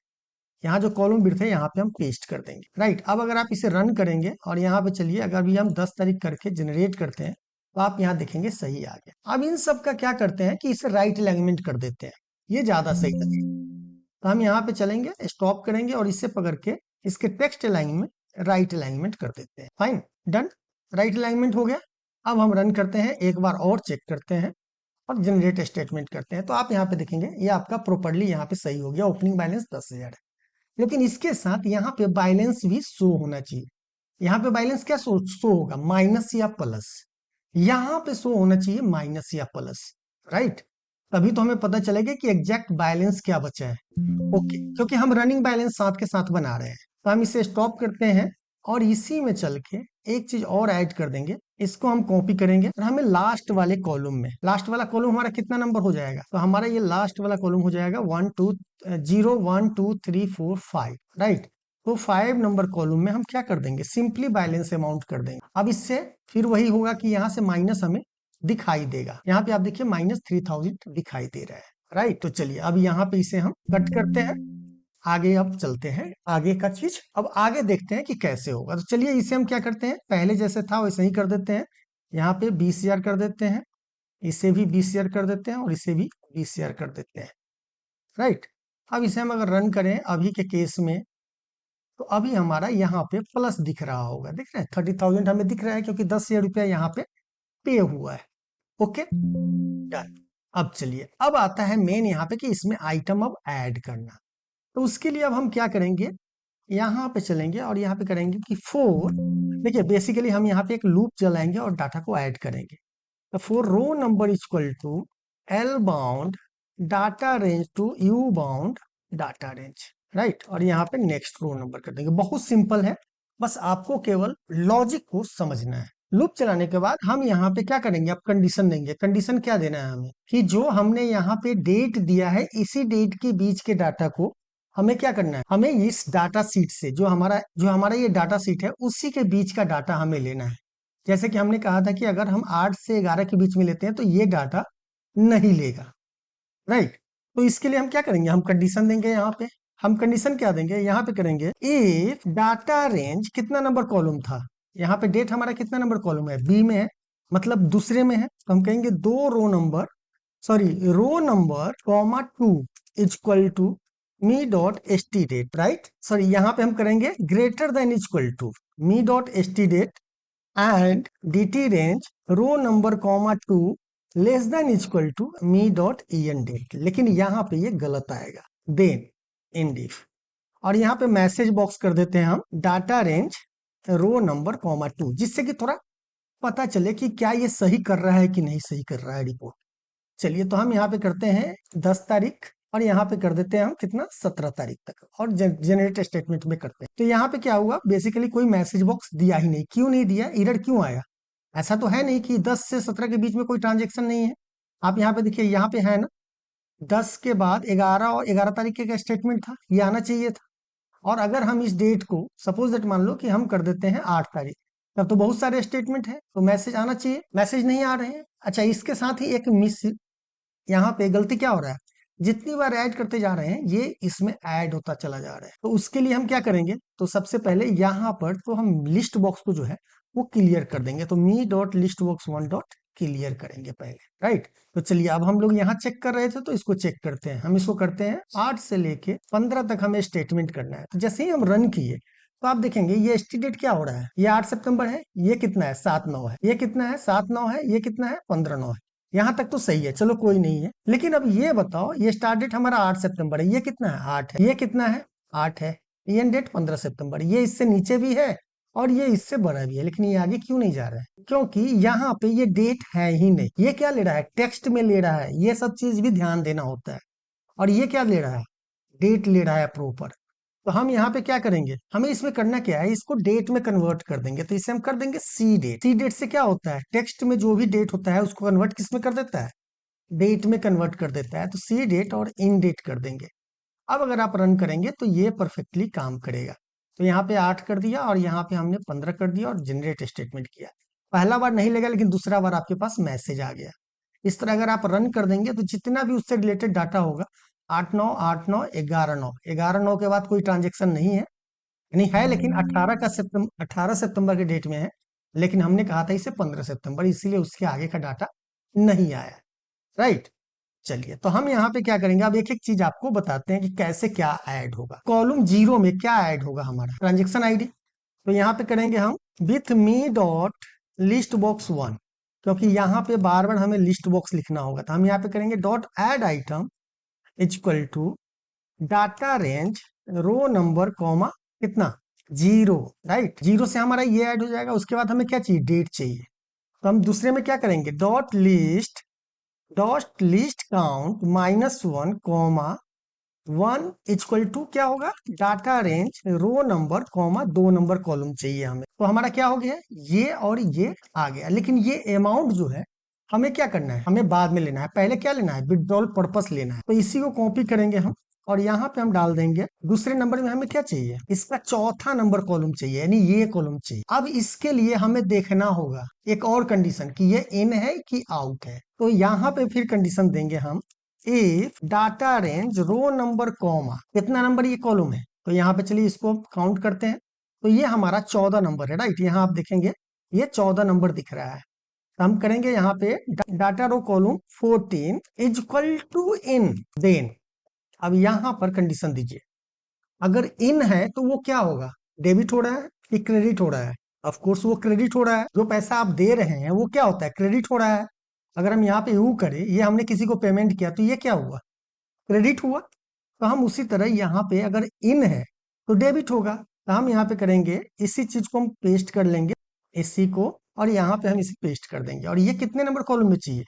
यहाँ जो कॉलम विड्थ है यहाँ पे हम पेस्ट कर देंगे, राइट। अब अगर आप इसे रन करेंगे और यहाँ पे चलिए, अगर भी हम 10 तारीख करके जनरेट करते हैं तो आप यहाँ देखेंगे सही आ गया। अब इन सब का क्या करते हैं कि इसे राइट अलाइनमेंट कर देते हैं, ये ज्यादा सही लगेगा। तो हम यहाँ पे चलेंगे, स्टॉप करेंगे और इससे पकड़ के इसके टेक्स्ट लाइन में राइट अलाइनमेंट कर देते हैं, फाइन, डन, राइट अलाइनमेंट हो गया। अब हम रन करते हैं, एक बार और चेक करते हैं और जनरेट स्टेटमेंट करते हैं। तो आप यहाँ पे देखेंगे ये आपका प्रॉपर्ली यहाँ पे सही हो गया, ओपनिंग बैलेंस 10,000 है, लेकिन इसके साथ यहाँ पे बैलेंस भी शो होना चाहिए। यहाँ पे बैलेंस क्या शो होगा, माइनस या प्लस, यहाँ पे शो होना चाहिए माइनस या प्लस, राइट। तभी तो हमें पता चलेगा कि एग्जैक्ट बैलेंस क्या बचा है, ओके, क्योंकि हम रनिंग बैलेंस साथ के साथ बना रहे हैं। तो हम इसे स्टॉप करते हैं और इसी में चल के एक चीज और ऐड कर देंगे। इसको हम कॉपी करेंगे और हमें लास्ट वाले कॉलम में, लास्ट वाला कॉलम हमारा कितना नंबर हो जाएगा, तो हमारा ये लास्ट वाला कॉलम हो जाएगा 1 2 0 1 2 3 4 5, राइट। तो 5 नंबर कॉलम में हम क्या कर देंगे, सिंपली बैलेंस अमाउंट कर देंगे। अब इससे फिर वही होगा कि यहाँ से माइनस हमें दिखाई देगा। यहाँ पे आप देखिए -3000 दिखाई दे रहा है, राइट। तो चलिए अब यहाँ पे इसे हम कट करते हैं, आगे अब चलते हैं आगे का चीज। अब आगे देखते हैं कि कैसे होगा। तो चलिए इसे हम क्या करते हैं, पहले जैसे था वैसे ही कर देते हैं। यहाँ पे 20,000 कर देते हैं, इसे भी 20,000 कर देते हैं और इसे भी 20,000 कर देते हैं, राइट। अब इसे हम अगर रन करें अभी के केस में, तो अभी हमारा यहाँ पे प्लस दिख रहा होगा, दिख रहा है 30,000 हमें दिख रहा है क्योंकि 10,000 रुपया यहाँ पे पे हुआ है। Okay done. अब चलिए अब आता है मेन यहाँ पे कि इसमें आइटम अब ऐड करना। तो उसके लिए अब हम क्या करेंगे, यहाँ पे चलेंगे और यहाँ पे करेंगे कि फोर, देखिए बेसिकली हम यहाँ पे एक लूप चलाएंगे और डाटा को ऐड करेंगे। तो for row number equal to L bound data range to U bound data range, right. और यहाँ पे नेक्स्ट रो नंबर कर देंगे। बहुत सिंपल है, बस आपको केवल लॉजिक को समझना है। लूप चलाने के बाद हम यहाँ पे क्या करेंगे, अब कंडीशन देंगे। कंडीशन क्या देना है हमें, कि जो हमने यहाँ पे डेट दिया है इसी डेट के बीच के डाटा को हमें क्या करना है, हमें इस डाटा सीट से जो हमारा ये डाटा सीट है उसी के बीच का डाटा हमें लेना है। जैसे कि हमने कहा था कि अगर हम 8 से 11 के बीच में लेते हैं तो ये डाटा नहीं लेगा, राइट। तो इसके लिए हम क्या करेंगे, हम कंडीशन देंगे। यहाँ पे हम कंडीशन क्या देंगे, यहाँ पे करेंगे इफ डाटा रेंज कितना नंबर कॉलम था, यहाँ पे डेट हमारा कितना नंबर कॉलम है, बी में है, मतलब दूसरे में है। तो हम कहेंगे row number comma 2 equal to me dot S T date, right. Sorry यहाँ पे हम करेंगे greater than equal to me dot S T date and D T range row number comma 2 less than equal to me dot E N date. लेकिन यहाँ पे ये गलत आएगा, देन इन डिफ। और यहाँ पे मैसेज बॉक्स कर देते हैं हम data range row number comma 2, जिससे कि थोड़ा पता चले कि क्या ये सही कर रहा है कि नहीं सही कर रहा है रिपोर्ट। चलिए तो हम यहाँ पे करते हैं 10 तारीख और यहाँ पे कर देते हैं हम कितना 17 तारीख तक और जनरेट स्टेटमेंट में करते हैं। तो यहाँ पे क्या हुआ, बेसिकली कोई मैसेज बॉक्स दिया ही नहीं। क्यों नहीं दिया, एरर क्यों आया, ऐसा तो है नहीं कि 10 से 17 के बीच में कोई ट्रांजेक्शन नहीं है। आप यहाँ पे देखिए, यहाँ पे है ना 10 के बाद 11 और 11 तारीख का स्टेटमेंट था, ये आना चाहिए था। और अगर हम इस डेट को सपोज दैट मान लो कि हम कर देते हैं 8 तारीख, तब तो बहुत सारे स्टेटमेंट है तो मैसेज आना चाहिए, मैसेज नहीं आ रहे हैं। अच्छा, इसके साथ ही एक मिस, यहाँ पे गलती क्या हो रहा है, जितनी बार ऐड करते जा रहे हैं ये इसमें ऐड होता चला जा रहा है। तो उसके लिए हम क्या करेंगे, तो सबसे पहले यहाँ पर तो हम लिस्ट बॉक्स को जो है वो क्लियर कर देंगे। तो me dot list box 1 dot clear करेंगे पहले, राइट। तो चलिए अब हम लोग यहाँ चेक कर रहे थे तो इसको चेक करते हैं। हम इसको करते हैं 8 से लेके 15 तक हमें स्टेटमेंट करना है। तो जैसे ही हम रन किए तो आप देखेंगे ये एस्टिमेट क्या हो रहा है, ये 8 सितंबर है, ये कितना है 7/9 है, ये कितना है 7/9 है, ये कितना है 15/9 है। यहाँ तक तो सही है, चलो कोई नहीं है। लेकिन अब ये बताओ, ये स्टार्ट डेट हमारा 8 सितंबर है, ये कितना है 8 है, ये कितना है 8 है, एंड डेट 15 सितंबर, ये इससे नीचे भी है और ये इससे बड़ा भी है, लेकिन ये आगे क्यों नहीं जा रहा है, क्योंकि यहाँ पे ये डेट है ही नहीं। ये क्या ले रहा है, टेक्स्ट में ले रहा है, ये सब चीज भी ध्यान देना होता है। और ये क्या ले रहा है, डेट ले रहा है प्रॉपर। तो हम यहाँ पे क्या करेंगे, हमें इसमें करना क्या है, इसको डेट में कन्वर्ट कर देंगे। तो इसे हम कर देंगे सी डेट। सी डेट से क्या होता है, टेक्स्ट में जो भी डेट होता है उसको कन्वर्ट किस में कर देता है, डेट में कन्वर्ट कर देता है। तो सी डेट और इन डेट कर देंगे। अब अगर आप रन करेंगे तो ये परफेक्टली काम करेगा। तो यहाँ पे 8 कर दिया और यहाँ पे हमने 15 कर दिया और जनरेट स्टेटमेंट किया। पहला बार नहीं लगा, लेकिन दूसरा बार आपके पास मैसेज आ गया। इस तरह अगर आप रन कर देंगे तो जितना भी उससे रिलेटेड डाटा होगा, 8/9 8/9 11/9 11/9 के बाद कोई ट्रांजेक्शन नहीं है, नहीं है, लेकिन 18 सितंबर के डेट में है। लेकिन हमने कहा था इसे 15 सितंबर, इसीलिए उसके आगे का डाटा नहीं आया, राइट। चलिए तो हम यहाँ पे क्या करेंगे, अब एक एक चीज आपको बताते हैं कि कैसे क्या ऐड होगा। कॉलम 0 में क्या ऐड होगा, हमारा ट्रांजेक्शन आईडी। तो यहाँ पे करेंगे हम with me dot list box 1, क्योंकि यहाँ पे बार बार हमें लिस्ट बॉक्स लिखना होगा। तो हम यहाँ पे करेंगे dot add item equal to data range row number comma कितना 0, राइट। 0 से हमारा ये ऐड हो जाएगा। उसके बाद हमें क्या चाहिए, डेट चाहिए। तो हम दूसरे में क्या करेंगे, dot list count -1 comma 1 equal to क्या होगा, data range row number comma 2 number column चाहिए हमें। तो हमारा क्या हो गया, ये और ये आ गया। लेकिन ये अमाउंट जो है हमें क्या करना है, हमें बाद में लेना है। पहले क्या लेना है, विड्रॉल पर्पस लेना है। तो इसी को कॉपी करेंगे हम और यहाँ पे हम डाल देंगे। दूसरे नंबर में हमें क्या चाहिए, इसका चौथा नंबर कॉलम चाहिए, यानी ये कॉलम चाहिए। अब इसके लिए हमें देखना होगा एक और कंडीशन कि ये इन है कि आउट है। तो यहाँ पे फिर कंडीशन देंगे हम, if data range row number comma, कितना नंबर ये कॉलम है, तो यहाँ पे चलिए इसको काउंट करते हैं। तो ये हमारा 14 नंबर है, राइट। यहाँ आप देखेंगे ये 14 नंबर दिख रहा है। तो हम करेंगे यहाँ पे data row column 14 is equal to in, then अब यहाँ पर कंडीशन दीजिए, अगर इन है तो वो क्या होगा, डेबिट हो रहा है कि क्रेडिट हो रहा है। ऑफ कोर्स वो क्रेडिट हो रहा है, जो पैसा आप दे रहे हैं वो क्या होता है, क्रेडिट हो रहा है। अगर हम यहाँ पे यू करें, ये हमने किसी को पेमेंट किया तो ये क्या हुआ, क्रेडिट हुआ। तो हम उसी तरह यहाँ पे अगर इन है तो डेबिट होगा। तो हम यहाँ पे करेंगे, इसी चीज को हम पेस्ट कर लेंगे, इसी को, और यहाँ पे हम इसे पेस्ट कर देंगे। और ये कितने नंबर कॉलम में चाहिए,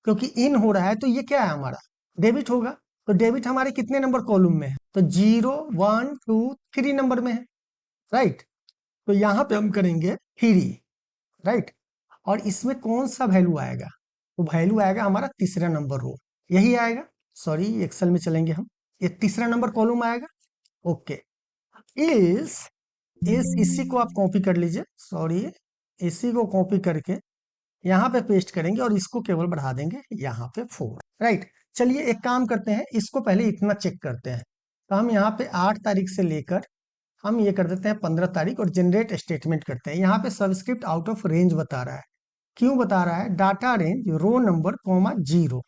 क्योंकि इन हो रहा है तो ये क्या है हमारा, डेबिट होगा। तो डेबिट हमारे कितने नंबर कॉलम में है, तो 0 1 2 3 नंबर में है, राइट। तो यहाँ पे हम करेंगे 3, राइट। और इसमें कौन सा वैल्यू आएगा, तो वैल्यू आएगा हमारा तीसरा नंबर रो, यही आएगा। सॉरी, एक्सेल में चलेंगे हम, ये तीसरा नंबर कॉलम आएगा। ओके, इस इसी को आप कॉपी कर लीजिए, सॉरी, इसी को कॉपी करके यहाँ पे पेस्ट करेंगे और इसको केवल बढ़ा देंगे यहाँ पे 4, राइट। चलिए एक काम करते हैं, इसको पहले इतना चेक करते हैं। तो हम यहाँ पे 8 तारीख से लेकर हम ये कर देते हैं 15 तारीख और जनरेट स्टेटमेंट करते हैं। यहाँ पे सबस्क्रिप्ट आउट ऑफ रेंज बता रहा है, क्यों बता रहा है, data range row number comma 0,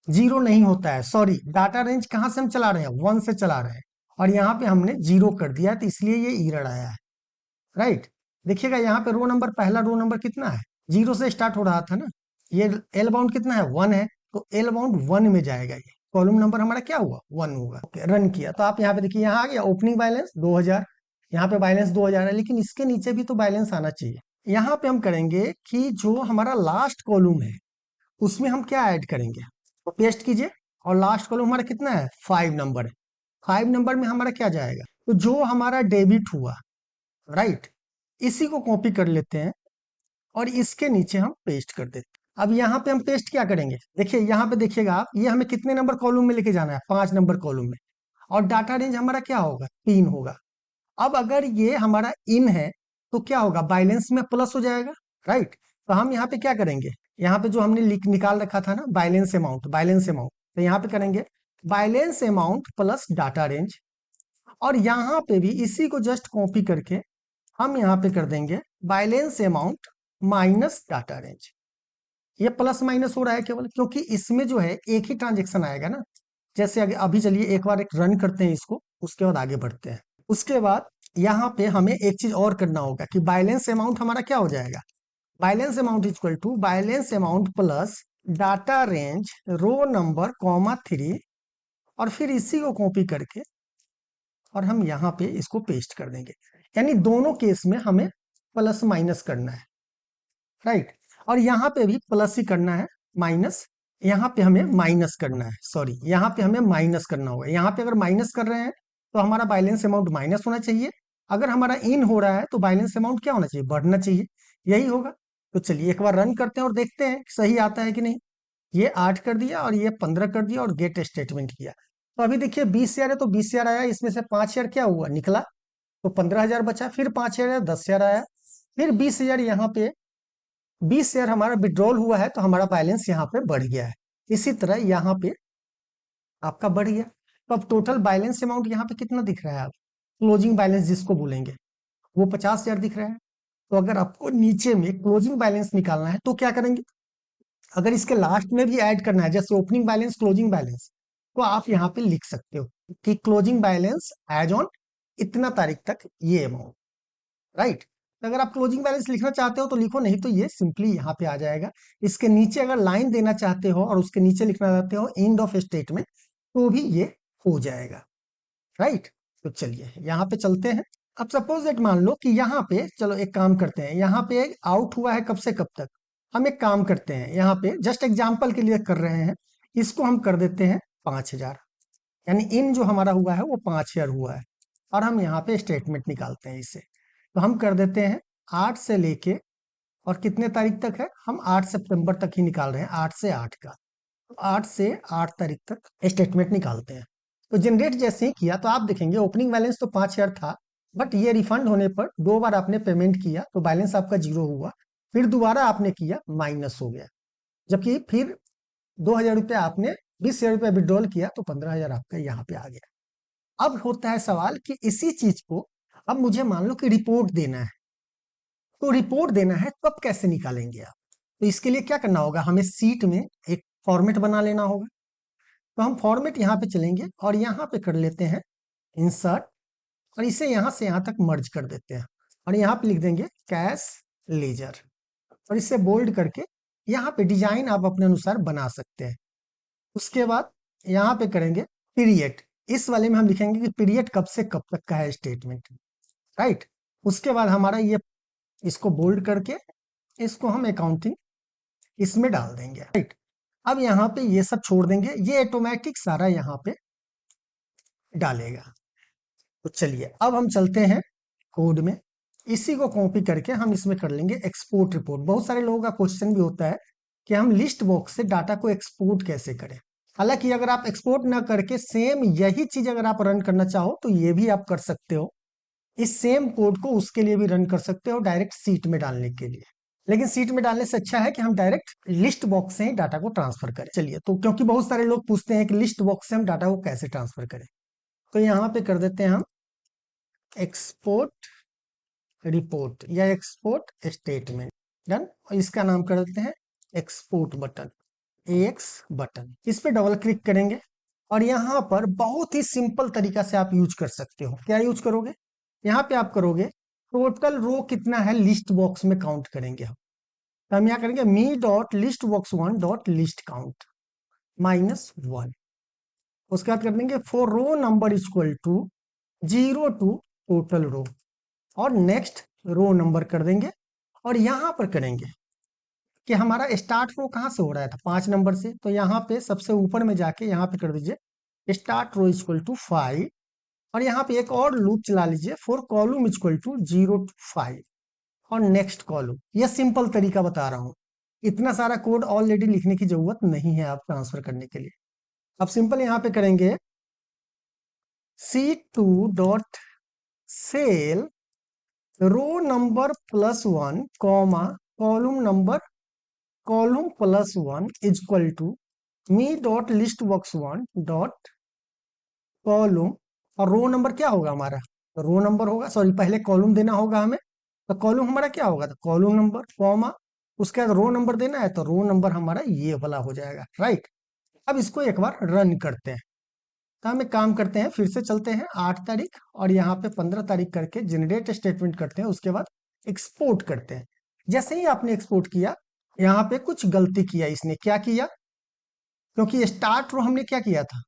0 नहीं होता है, सॉरी, डाटा रेंज कहाँ से हम चला रहे हैं, 1 से चला रहे हैं, और यहाँ पे हमने 0 कर दिया है, तो इसलिए ये एरर आया है, राइट। देखिएगा यहाँ पे रो नंबर, पहला रो नंबर कितना है, 0 से स्टार्ट हो रहा था ना। ये एल बाउंड कितना है, 1 है, तो एल बाउंड 1 में जाएगा, ये कॉलम नंबर हमारा क्या हुआ, 1 होगा। ओके, रन किया तो आप यहाँ पे देखिए, यहाँ आ गया ओपनिंग बैलेंस 2000, यहाँ पे बैलेंस 2000 है, लेकिन इसके नीचे भी तो बैलेंस आना चाहिए। यहाँ पे हम करेंगे कि जो हमारा लास्ट कॉलम है उसमें हम क्या ऐड करेंगे, तो पेस्ट कीजिए। और लास्ट कॉलम हमारा कितना है, 5 नंबर है। 5 नंबर में हमारा क्या जाएगा, तो जो हमारा डेबिट हुआ, राइट, इसी को कॉपी कर लेते हैं और इसके नीचे हम पेस्ट कर देते हैं। अब यहाँ पे हम पेस्ट क्या करेंगे, देखिए यहाँ पे देखिएगा आप, ये हमें कितने नंबर कॉलम में लेके जाना है, 5 नंबर कॉलम में, और डाटा रेंज हमारा क्या होगा, 3 होगा। अब अगर ये हमारा इन है तो क्या होगा, बैलेंस में प्लस हो जाएगा, राइट। तो हम यहाँ पे क्या करेंगे, यहाँ पे जो हमने निकाल रखा था ना बैलेंस अमाउंट, बैलेंस अमाउंट, तो यहाँ पे करेंगे balance amount plus data range, और यहाँ पे भी इसी को जस्ट कॉपी करके हम यहाँ पे कर देंगे balance amount minus data range. ये प्लस माइनस हो रहा है केवल क्योंकि इसमें जो है एक ही ट्रांजेक्शन आएगा ना। जैसे अभी चलिए एक बार एक रन करते हैं इसको, उसके बाद आगे बढ़ते हैं। उसके बाद यहाँ पे हमें एक चीज और करना होगा कि बैलेंस अमाउंट हमारा क्या हो जाएगा, balance amount equal to balance amount plus data range row number comma 3, और फिर इसी को कॉपी करके और हम यहाँ पे इसको पेस्ट कर देंगे। यानी दोनों केस में हमें प्लस माइनस करना है, राइट। और यहाँ पे भी प्लस ही करना है, माइनस यहाँ पे हमें माइनस करना है, सॉरी, यहाँ पे हमें माइनस करना होगा। यहाँ पे अगर माइनस कर रहे हैं तो हमारा बैलेंस अमाउंट माइनस होना चाहिए, अगर हमारा इन हो रहा है तो बैलेंस अमाउंट क्या होना चाहिए, बढ़ना चाहिए, यही होगा। तो चलिए एक बार रन करते हैं और देखते हैं सही आता है कि नहीं। ये 8 कर दिया और ये 15 कर दिया और गेट स्टेटमेंट किया। तो अभी देखिए 20,000 है तो 20,000 आया, इसमें से 5,000 क्या हुआ, निकला, तो 15,000 बचा, फिर 5,000 आया, 10,000 आया, फिर 20,000 यहाँ पे 20,000 हमारा विड्रॉल हुआ है तो हमारा बैलेंस यहाँ पे बढ़ गया है। इसी तरह यहाँ पे आपका बढ़ गया। तो अब टोटल बैलेंस अमाउंट यहाँ पे कितना दिख रहा है, आप क्लोजिंग बैलेंस जिसको बोलेंगे, वो 50,000 दिख रहा है। तो अगर आपको नीचे में क्लोजिंग बैलेंस निकालना है तो क्या करेंगे, अगर इसके लास्ट में भी ऐड करना है जैसे ओपनिंग बैलेंस क्लोजिंग बैलेंस, तो आप यहाँ पे लिख सकते हो कि क्लोजिंग बैलेंस एज ऑन इतना तारीख तक ये अमाउंट, राइट। तो अगर आप क्लोजिंग बैलेंस लिखना चाहते हो तो लिखो, नहीं तो ये सिंपली यहाँ पे आ जाएगा। इसके नीचे अगर लाइन देना चाहते हो और उसके नीचे लिखना चाहते हो एंड ऑफ स्टेटमेंट, तो भी ये हो जाएगा, राइट। तो चलिए यहाँ पे चलते हैं। अब सपोज दैट मान लो कि यहाँ पे, चलो एक काम करते हैं, यहाँ पे आउट हुआ है कब से कब तक। हम एक काम करते हैं, यहाँ पे जस्ट एग्जाम्पल के लिए कर रहे हैं, इसको हम कर देते हैं 5,000, यानी इन जो हमारा हुआ है वो 5 ईयर हुआ है, और हम यहाँ पे स्टेटमेंट निकालते हैं इसे। तो हम कर देते हैं 8 से लेके और कितने तारीख तक है, हम 8 सितंबर तक ही निकाल रहे हैं, 8 से 8 का। तो 8 से 8 तारीख तक स्टेटमेंट निकालते हैं। तो जनरेट जैसे ही किया तो आप देखेंगे ओपनिंग बैलेंस तो 5 ईयर था, बट ये रिफंड होने पर 2 बार आपने पेमेंट किया तो बैलेंस आपका 0 हुआ, फिर दोबारा आपने किया माइनस हो गया। जबकि फिर 2,000 रुपये आपने 20,000 रुपये विड्रॉल किया तो 15,000 आपका यहाँ पे आ गया। अब होता है सवाल कि इसी चीज को अब मुझे मान लो कि रिपोर्ट देना है, तो रिपोर्ट देना है तो अब कैसे निकालेंगे आप? तो इसके लिए क्या करना होगा, हमें सीट में एक फॉर्मेट बना लेना होगा। तो हम फॉर्मेट यहाँ पे चलेंगे और यहाँ पे कर लेते हैं इंसर्ट, और इसे यहाँ से यहाँ तक मर्ज कर देते हैं, और यहाँ पे लिख देंगे कैश लेजर, और इसे बोल्ड करके यहाँ पे डिजाइन आप अपने अनुसार बना सकते हैं। उसके बाद यहाँ पे करेंगे पीरियड, इस वाले में हम लिखेंगे कि पीरियड कब से कब तक का है स्टेटमेंट, राइट। उसके बाद हमारा ये, इसको बोल्ड करके इसको हम अकाउंटिंग इसमें डाल देंगे, राइट। अब यहाँ पे ये सब छोड़ देंगे, ये ऑटोमेटिक सारा यहाँ पे डालेगा। तो चलिए अब हम चलते हैं कोड में, इसी को कॉपी करके हम इसमें कर लेंगे एक्सपोर्ट रिपोर्ट। बहुत सारे लोगों का क्वेश्चन भी होता है कि हम लिस्ट बॉक्स से डाटा को एक्सपोर्ट कैसे करें। हालांकि अगर आप एक्सपोर्ट ना करके सेम यही चीज अगर आप रन करना चाहो तो ये भी आप कर सकते हो, इस सेम कोड को उसके लिए भी रन कर सकते हो डायरेक्ट सीट में डालने के लिए। लेकिन सीट में डालने से अच्छा है कि हम डायरेक्ट लिस्ट बॉक्स से ही डाटा को ट्रांसफर करें। चलिए, तो क्योंकि बहुत सारे लोग पूछते हैं कि लिस्ट बॉक्स से हम डाटा को कैसे ट्रांसफर करें, तो यहाँ पे कर देते हैं हम एक्सपोर्ट रिपोर्ट या एक्सपोर्ट स्टेटमेंट, डन। और इसका नाम कर देते हैं एक्सपोर्ट बटन, एक्स बटन। इस पे डबल क्लिक करेंगे और यहाँ पर बहुत ही सिंपल तरीका से आप यूज कर सकते हो। क्या यूज करोगे, यहाँ पे आप करोगे टोटल रो कितना है लिस्ट बॉक्स में काउंट करेंगे हम। तो हम यहाँ करेंगे me dot list box 1 dot list count -1। उसके बाद कर देंगे for row number equal to 0 to total row, और नेक्स्ट रो नंबर कर देंगे। और यहाँ पर करेंगे कि हमारा स्टार्ट रो कहाँ से हो रहा था, 5 नंबर से। तो यहाँ पे सबसे ऊपर में जाके यहाँ पे कर दीजिए स्टार्ट रो इक्वल टू 5, और यहाँ पे एक और लूप चला लीजिए for column equal to 0 to 5, और नेक्स्ट कॉलम। यह सिंपल तरीका बता रहा हूँ, इतना सारा कोड ऑलरेडी लिखने की जरूरत नहीं है आप ट्रांसफर करने के लिए। अब सिंपल यहाँ पे करेंगे C2 dot cell row number +1 comma column number column +1 equal to me dot list box 1 dot column. और रो नंबर क्या होगा हमारा, तो रो नंबर होगा, सॉरी पहले कॉलम देना होगा हमें, तो कॉलम हमारा क्या होगा, तो कॉलम नंबर कॉमा उसके बाद रो नंबर देना है, तो रो नंबर हमारा ये वाला हो जाएगा, राइट। अब इसको एक बार रन करते हैं। तो हम एक काम करते हैं, फिर से चलते हैं 8 तारीख और यहाँ पे 15 तारीख करके जनरेट स्टेटमेंट करते हैं। उसके बाद एक्सपोर्ट करते हैं। जैसे ही आपने एक्सपोर्ट किया, यहाँ पे कुछ गलती किया इसने, क्या किया, क्योंकि स्टार्ट रो हमने क्या किया था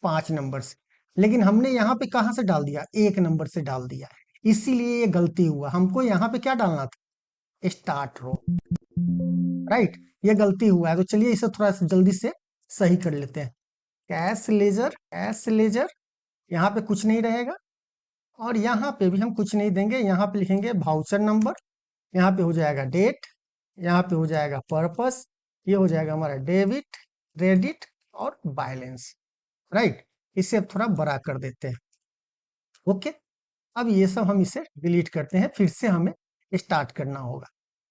5 नंबर से, लेकिन हमने यहाँ पे कहाँ से डाल दिया, 1 नंबर से डाल दिया, इसीलिए ये गलती हुआ। हमको यहाँ पे क्या डालना था, स्टार्ट रो, राइट। ये गलती हुआ है, तो चलिए इसे थोड़ा सा जल्दी से सही कर लेते हैं। कैश लेजर यहाँ पे कुछ नहीं रहेगा, और यहाँ पे भी हम कुछ नहीं देंगे। यहाँ पे लिखेंगे वाउचर नंबर, यहाँ पे हो जाएगा डेट, यहाँ पे हो जाएगा पर्पस, ये हो जाएगा हमारा डेबिट क्रेडिट और बैलेंस, राइट। इसे अब थोड़ा बड़ा कर देते हैं, ओके। अब ये सब हम इसे डिलीट करते हैं, फिर से हमें स्टार्ट करना होगा।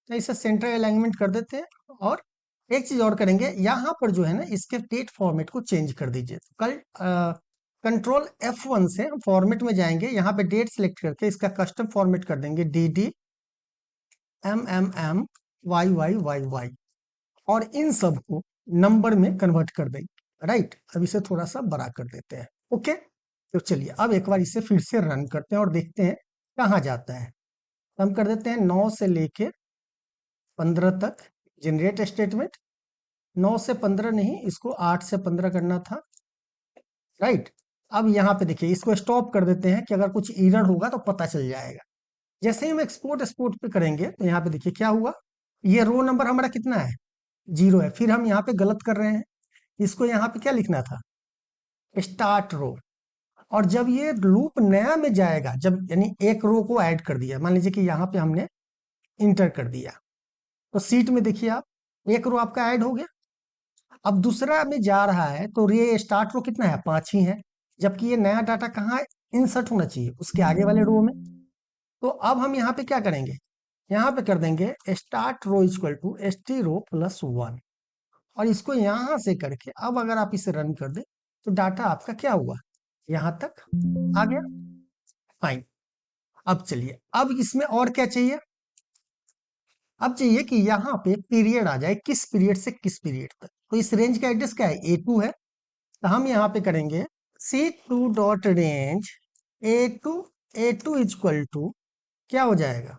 तो इसे सेंटर अलाइनमेंट कर देते हैं, और एक चीज और करेंगे, यहाँ पर जो है ना इसके डेट फॉर्मेट को चेंज कर दीजिए। कल कंट्रोल F1 से हम फॉर्मेट में जाएंगे, यहाँ पे डेट सिलेक्ट करके इसका कस्टम फॉर्मेट कर देंगे DD MMM YYYY, और इन सब को नंबर में कन्वर्ट कर देंगे, राइट। अब इसे थोड़ा सा बड़ा कर देते हैं, ओके। तो चलिए अब एक बार इसे फिर से रन करते हैं और देखते हैं कहाँ जाता है। हम कर देते हैं 9 से लेके 15 तक जनरेट स्टेटमेंट। 9 से 15 नहीं, इसको 8 से 15 करना था, राइट। अब यहाँ पे देखिए इसको स्टॉप कर देते हैं कि अगर कुछ एरर होगा तो पता चल जाएगा। जैसे ही हम एक्सपोर्ट पे करेंगे तो यहाँ पे देखिए क्या हुआ, ये रो नंबर हमारा कितना है, 0 है। फिर हम यहाँ पे गलत कर रहे हैं, इसको यहाँ पे क्या लिखना था, स्टार्ट रो। और जब ये लूप नया में जाएगा, जब यानी एक रो को ऐड कर दिया, मान लीजिए कि यहाँ पे हमने इंटर कर दिया, तो सीट में देखिए आप एक रो आपका ऐड हो गया। अब दूसरा में जा रहा है तो ये स्टार्ट रो कितना है, 5 ही है, जबकि ये नया डाटा कहाँ इंसर्ट होना चाहिए, उसके आगे वाले रो में। तो अब हम यहाँ पे क्या करेंगे, यहाँ पे कर देंगे start row equal to st row plus 1, और इसको यहां से करके अब अगर आप इसे रन कर दे तो डाटा आपका क्या हुआ, यहां तक आ गया। फाइन। अब चलिए, अब इसमें और क्या चाहिए, अब चाहिए कि यहाँ पे पीरियड आ जाए, किस पीरियड से किस पीरियड तक। तो इस रेंज का एड्रेस क्या है, A2 है, तो हम यहाँ पे करेंगे C2 dot range A2, A2 equal to क्या हो जाएगा,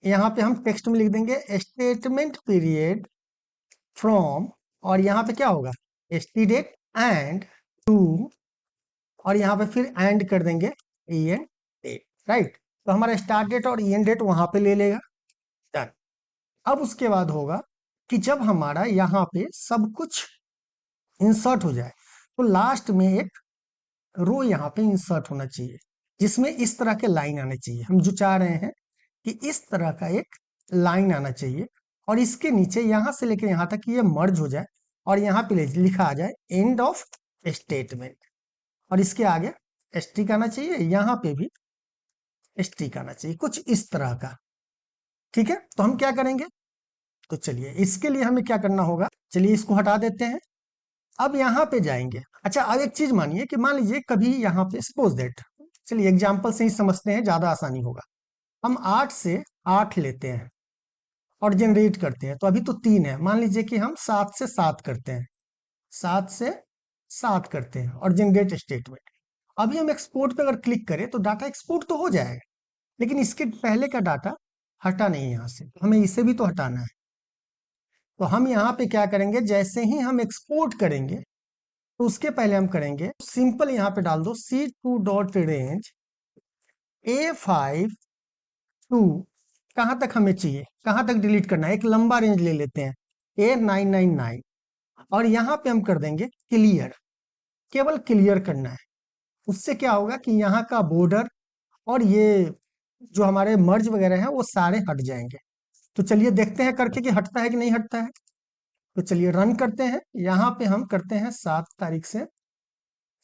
यहाँ पे हम टेक्स्ट में लिख देंगे स्टेटमेंट पीरियड फ्रॉम, और यहाँ पे क्या होगा st डेट एंड टू, और यहाँ पे फिर एंड कर देंगे en डेट, राइट। तो हमारा स्टार्ट डेट और en डेट वहां पे ले लेगा। डन। अब उसके बाद होगा कि जब हमारा यहाँ पे सब कुछ इंसर्ट हो जाए तो लास्ट में एक रो यहाँ पे इंसर्ट होना चाहिए, जिसमें इस तरह के लाइन आने चाहिए। हम जो चाह रहे हैं कि इस तरह का एक लाइन आना चाहिए, और इसके नीचे यहां से लेकर यहां तक ये मर्ज हो जाए, और यहाँ पे लिखा आ जाए एंड ऑफ स्टेटमेंट, और इसके आगे स्ट्रिक आना चाहिए, यहाँ पे भी स्ट्रिक आना चाहिए, कुछ इस तरह का। ठीक है, तो हम क्या करेंगे, तो चलिए इसके लिए हमें क्या करना होगा, चलिए इसको हटा देते हैं। अब यहाँ पे जाएंगे। अच्छा, अब एक चीज मानिए कि मान लीजिए कभी यहाँ पे सपोज दैट, चलिए एग्जाम्पल से ही समझते हैं, ज्यादा आसानी होगा। हम 8 से 8 लेते हैं और जनरेट करते हैं, तो अभी तो 3 है, मान लीजिए कि हम 7 से 7 करते हैं, 7 से 7 करते हैं और जनरेट स्टेटमेंट। अभी हम एक्सपोर्ट पे अगर क्लिक करें तो डाटा एक्सपोर्ट तो हो जाएगा, लेकिन इसके पहले का डाटा हटा नहीं, यहां से हमें इसे भी तो हटाना है। तो हम यहाँ पे क्या करेंगे, जैसे ही हम एक्सपोर्ट करेंगे तो उसके पहले हम करेंगे सिंपल, यहाँ पे डाल दो C2 dot range A5 to, कहां तक हमें चाहिए, कहां तक डिलीट करना है, एक लंबा रेंज ले लेते हैं A999, और यहाँ पे हम कर देंगे क्लियर, केवल क्लियर करना है। उससे क्या होगा कि यहाँ का बॉर्डर और ये जो हमारे मर्ज वगैरह है वो सारे हट जाएंगे। तो चलिए देखते हैं करके कि हटता है कि नहीं हटता है। तो चलिए रन करते हैं, यहाँ पे हम करते हैं 7 तारीख से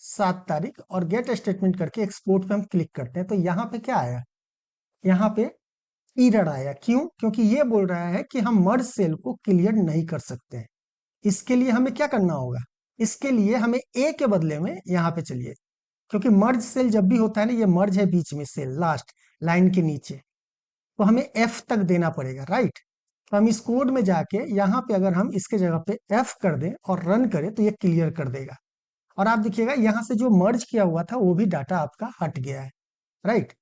7 तारीख, और गेट स्टेटमेंट करके एक्सपोर्ट पे हम क्लिक करते हैं, तो यहाँ पे क्या आया, यहाँ पे एरर आया। क्यों, क्योंकि ये बोल रहा है कि हम मर्ज सेल को क्लियर नहीं कर सकते हैं। इसके लिए हमें क्या करना होगा, इसके लिए हमें ए के बदले में यहाँ पे चलिए, क्योंकि मर्ज सेल जब भी होता है ना, ये मर्ज है बीच में सेल लास्ट लाइन के नीचे, तो हमें एफ तक देना पड़ेगा, राइट। तो हम इस कोड में जाके यहाँ पे अगर हम इसके जगह पे एफ कर दें और रन करें तो ये क्लियर कर देगा, और आप देखिएगा यहाँ से जो मर्ज किया हुआ था वो भी डाटा आपका हट गया है, राइट।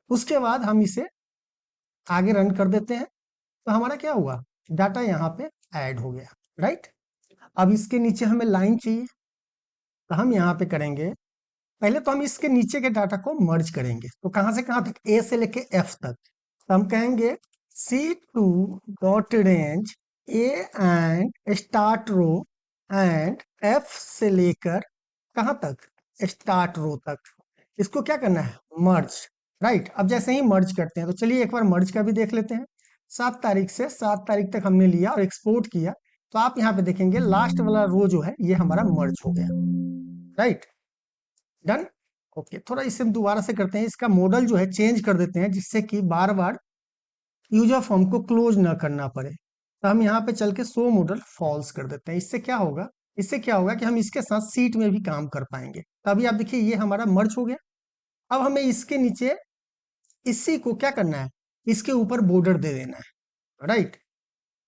उसके बाद हम इसे आगे रन कर देते हैं, तो हमारा क्या हुआ, डाटा यहाँ पे ऐड हो गया, राइट। अब इसके नीचे हमें लाइन चाहिए, तो हम यहाँ पे करेंगे, पहले तो हम इसके नीचे के डाटा को मर्ज करेंगे, तो कहां से कहां तक, ए से लेके एफ तक। तो हम कहेंगे C2 dot range A and start row and F से लेकर कहां तक, स्टार्ट रो तक। इसको क्या करना है, मर्ज, राइट। अब जैसे ही मर्ज करते हैं तो चलिए एक बार मर्ज का भी देख लेते हैं। 7 तारीख से 7 तारीख तक हमने लिया और एक्सपोर्ट किया, तो आप यहाँ पे देखेंगे लास्ट वाला रो जो है ये हमारा मर्ज हो गया, राइट। डन। ओके, थोड़ा इसे हम दोबारा से करते हैं, इसका मॉडल जो है चेंज कर देते हैं, जिससे कि बार बार यूजर फॉर्म को क्लोज ना करना पड़े। तो हम यहाँ पे चल के शो मॉडल फॉल्स कर देते हैं। इससे क्या होगा, इससे क्या होगा कि हम इसके साथ सीट में भी काम कर पाएंगे। तो अभी आप देखिए ये हमारा मर्ज हो गया। अब हमें इसके नीचे इसी को क्या करना है, इसके ऊपर बॉर्डर दे देना है, राइट।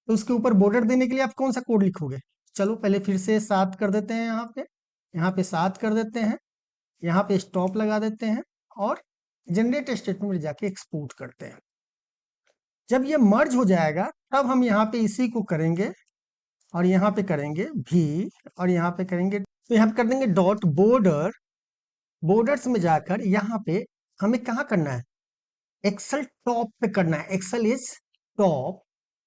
तो उसके ऊपर बॉर्डर देने के लिए आप कौन सा कोड लिखोगे, चलो पहले फिर से 7 कर देते हैं, यहाँ पे 7 कर देते हैं, यहाँ पे स्टॉप लगा देते हैं, और जनरेट स्टेटमेंट जाके एक्सपोर्ट करते हैं। जब ये मर्ज हो जाएगा तब हम यहाँ पे इसी को करेंगे, और यहाँ पे करेंगे भी, और यहाँ पे करेंगे, तो यहाँ पे कर देंगे डॉट बॉर्डर, बॉर्डर्स में जाकर यहाँ पे हमें कहाँ करना है, एक्सेल टॉप पे करना है, Excel is top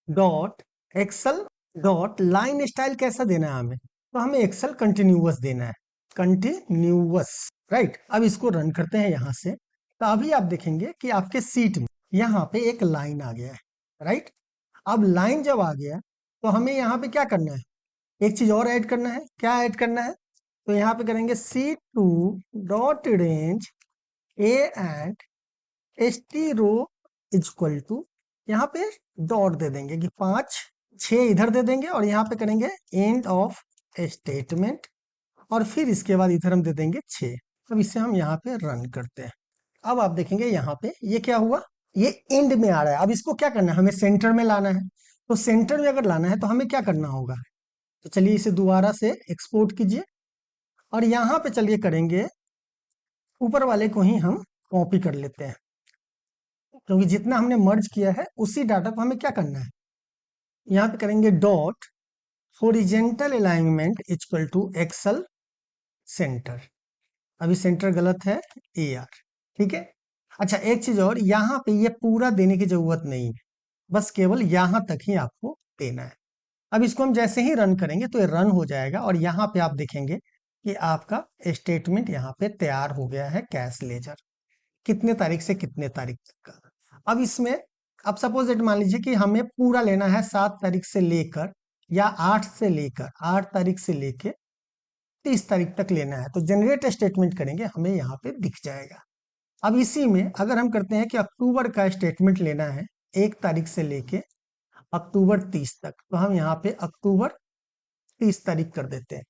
dot Excel dot line style कैसा देना है हमें, तो हमें एक्सेल कंटिन्यूअस देना है। कंटिन्यूअस। राइट, अब इसको रन करते हैं यहां से। तो अभी आप देखेंगे कि आपके सीट में यहाँ पे एक लाइन आ गया है। राइट, अब लाइन जब आ गया तो हमें यहाँ पे क्या करना है, एक चीज और ऐड करना है। क्या ऐड करना है, तो यहाँ पे करेंगे C2 dot range A and S T row equal to, यहाँ पे डॉट दे देंगे कि 5 6 इधर दे देंगे और यहाँ पे करेंगे एंड ऑफ स्टेटमेंट, और फिर इसके बाद इधर हम दे देंगे 6। अब इसे हम यहाँ पे रन करते हैं। अब आप देखेंगे यहाँ पे ये क्या हुआ, ये एंड में आ रहा है। अब इसको क्या करना है, हमें सेंटर में लाना है। तो सेंटर में अगर लाना है तो हमें क्या करना होगा, तो चलिए इसे दोबारा से एक्सपोर्ट कीजिए और यहाँ पे चलिए करेंगे ऊपर वाले को ही हम कॉपी कर लेते हैं, क्योंकि जितना हमने मर्ज किया है उसी डाटा को हमें क्या करना है, यहाँ पे करेंगे dot horizontal alignment equal to xl centre. अभी सेंटर गलत है, AR। ठीक है। अच्छा, एक चीज और, यहाँ पे ये पूरा देने की जरूरत नहीं है, बस केवल यहां तक ही आपको देना है। अब इसको हम जैसे ही रन करेंगे तो ये रन हो जाएगा और यहाँ पे आप देखेंगे कि आपका स्टेटमेंट यहाँ पे तैयार हो गया है, कैश लेजर, कितने तारीख से कितने तारीख तक का। अब इसमें अब सपोज इट मान लीजिए कि हमें पूरा लेना है 7 तारीख से लेकर, या 8 से लेकर 8 तारीख से लेकर 30 तारीख तक लेना है, तो जनरेट स्टेटमेंट करेंगे, हमें यहाँ पे दिख जाएगा। अब इसी में अगर हम करते हैं कि अक्टूबर का स्टेटमेंट लेना है 1 तारीख से लेके अक्टूबर 30 तक, तो हम यहाँ पे अक्टूबर 30 तारीख कर देते हैं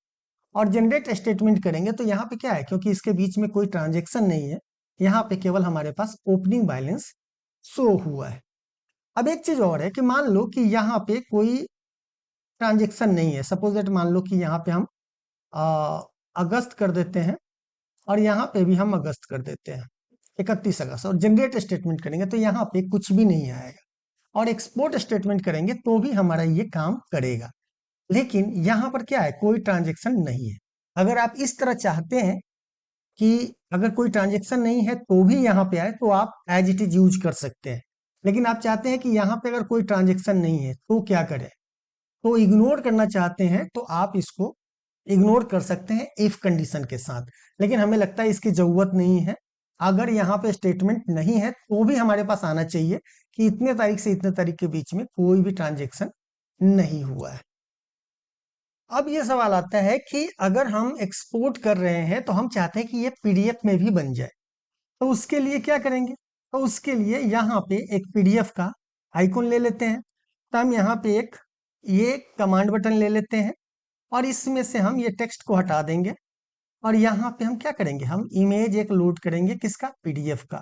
और जनरेट स्टेटमेंट करेंगे। तो यहाँ पे क्या है, क्योंकि इसके बीच में कोई ट्रांजेक्शन नहीं है, यहाँ पे केवल हमारे पास ओपनिंग बैलेंस शो हुआ है। अब एक चीज और है कि मान लो कि यहाँ पे कोई ट्रांजेक्शन नहीं है, सपोज दैट मान लो कि यहाँ पे हम अगस्त कर देते हैं और यहाँ पे भी हम अगस्त कर देते हैं 31 अगस्त, और जनरेट स्टेटमेंट करेंगे तो यहाँ पे कुछ भी नहीं आएगा, और एक्सपोर्ट स्टेटमेंट करेंगे तो भी हमारा ये काम करेगा। लेकिन यहाँ पर क्या है, कोई ट्रांजेक्शन नहीं है। अगर आप इस तरह चाहते हैं कि अगर कोई ट्रांजेक्शन नहीं है तो भी यहाँ पे आए, तो आप एज इट इज यूज कर सकते हैं। लेकिन आप चाहते हैं कि यहाँ पे अगर कोई ट्रांजेक्शन नहीं है तो क्या करें, तो इग्नोर करना चाहते हैं तो आप इसको इग्नोर कर सकते हैं इफ कंडीशन के साथ। लेकिन हमें लगता है इसकी जरूरत नहीं है। अगर यहाँ पे स्टेटमेंट नहीं है तो भी हमारे पास आना चाहिए कि इतने तारीख से इतने तारीख के बीच में कोई भी ट्रांजेक्शन नहीं हुआ है। अब ये सवाल आता है कि अगर हम एक्सपोर्ट कर रहे हैं तो हम चाहते हैं कि ये PDF में भी बन जाए, तो उसके लिए क्या करेंगे, तो उसके लिए यहाँ पे एक PDF का आइकॉन ले लेते हैं। तो हम यहाँ पे एक ये कमांड बटन ले लेते हैं और इसमें से हम ये टेक्स्ट को हटा देंगे और यहाँ पे हम क्या करेंगे, हम इमेज एक लोड करेंगे, किसका, PDF का।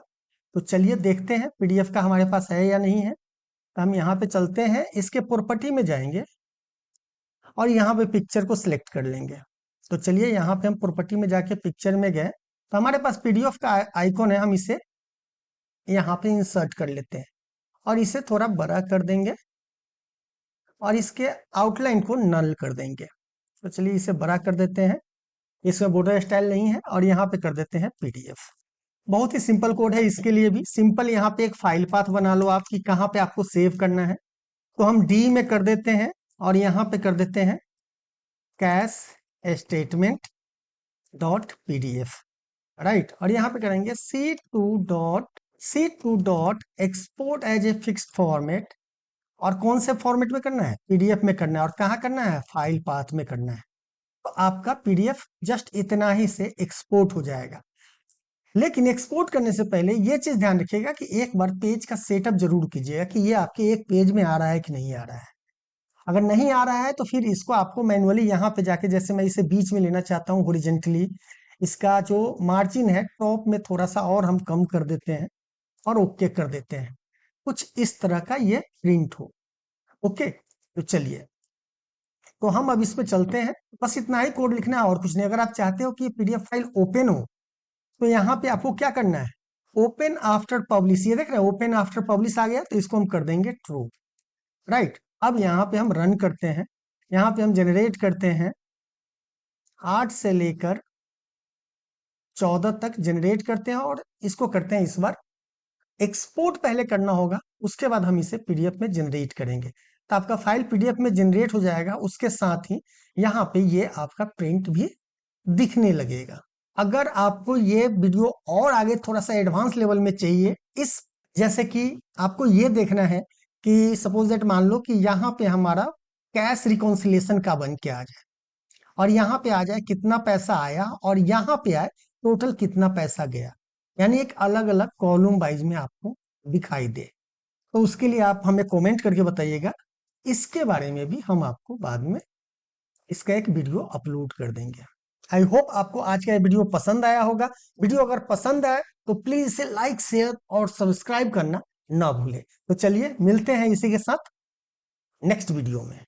तो चलिए देखते हैं PDF का हमारे पास है या नहीं है। तो हम यहाँ पे चलते हैं, इसके प्रॉपर्टी में जाएंगे और यहाँ पे पिक्चर को सिलेक्ट कर लेंगे। तो चलिए यहाँ पे हम प्रॉपर्टी में जाके पिक्चर में गए तो हमारे पास PDF का आइकॉन है, हम इसे यहाँ पे इंसर्ट कर लेते हैं और इसे थोड़ा बड़ा कर देंगे और इसके आउटलाइन को नल कर देंगे। तो चलिए इसे बड़ा कर देते हैं, इसमें बॉर्डर स्टाइल नहीं है, और यहाँ पे कर देते हैं PDF। बहुत ही सिंपल कोड है, इसके लिए भी सिंपल यहाँ पे एक फाइल पाथ बना लो आप कि कहाँ पे आपको सेव करना है। तो हम D में कर देते हैं और यहाँ पे कर देते हैं cash statement dot PDF। Right, और यहाँ पे करेंगे C2 dot export as a fixed format. और कौन से फॉर्मेट में करना है, PDF में करना है, और कहाँ करना है, फाइल पाथ में करना है। तो आपका PDF जस्ट इतना ही से एक्सपोर्ट हो जाएगा। लेकिन एक्सपोर्ट करने से पहले ये चीज ध्यान रखिएगा कि एक बार पेज का सेटअप जरूर कीजिएगा कि ये आपके एक पेज में आ रहा है कि नहीं आ रहा है। अगर नहीं आ रहा है तो फिर इसको आपको मैनुअली यहाँ पे जाके, जैसे मैं इसे बीच में लेना चाहता हूँ हॉरिजेंटली, इसका जो मार्जिन है टॉप में थोड़ा सा और हम कम कर देते हैं और ओके कर देते हैं, कुछ इस तरह का ये प्रिंट हो। ओके, तो चलिए, तो हम अब इस पे चलते हैं। बस इतना ही कोड लिखना है और कुछ नहीं। अगर आप चाहते हो कि PDF फाइल ओपन हो तो यहाँ पे आपको क्या करना है, ओपन आफ्टर पब्लिश, ये देख रहे हैं ओपन आफ्टर पब्लिश आ गया, तो इसको हम कर देंगे ट्रू। राइट, अब यहाँ पे हम रन करते हैं, यहाँ पे हम जनरेट करते हैं 8 से लेकर 14 तक जनरेट करते हैं और इसको करते हैं इस बार एक्सपोर्ट पहले करना होगा, उसके बाद हम इसे PDF में जनरेट करेंगे। तो आपका फाइल PDF में जनरेट हो जाएगा, उसके साथ ही यहाँ पे ये आपका प्रिंट भी दिखने लगेगा। अगर आपको ये वीडियो और आगे थोड़ा सा एडवांस लेवल में चाहिए, इस जैसे कि आपको ये देखना है कि सपोज दैट मान लो कि यहाँ पे हमारा कैश रिकॉन्सिलेशन का बन के आ जाए और यहाँ पे आ जाए कितना पैसा आया और यहाँ पे आए टोटल कितना पैसा गया, यानी एक अलग अलग कॉलम वाइज में आपको दिखाई दे। तो उसके लिए आप हमें कमेंट करके बताइएगा। इसके बारे में भी हम आपको बाद में इसका एक वीडियो अपलोड कर देंगे। आई होप आपको आज का ये वीडियो पसंद आया होगा। वीडियो अगर पसंद आए तो प्लीज इसे लाइक शेयर और सब्सक्राइब करना ना भूलें। तो चलिए मिलते हैं इसी के साथ नेक्स्ट वीडियो में।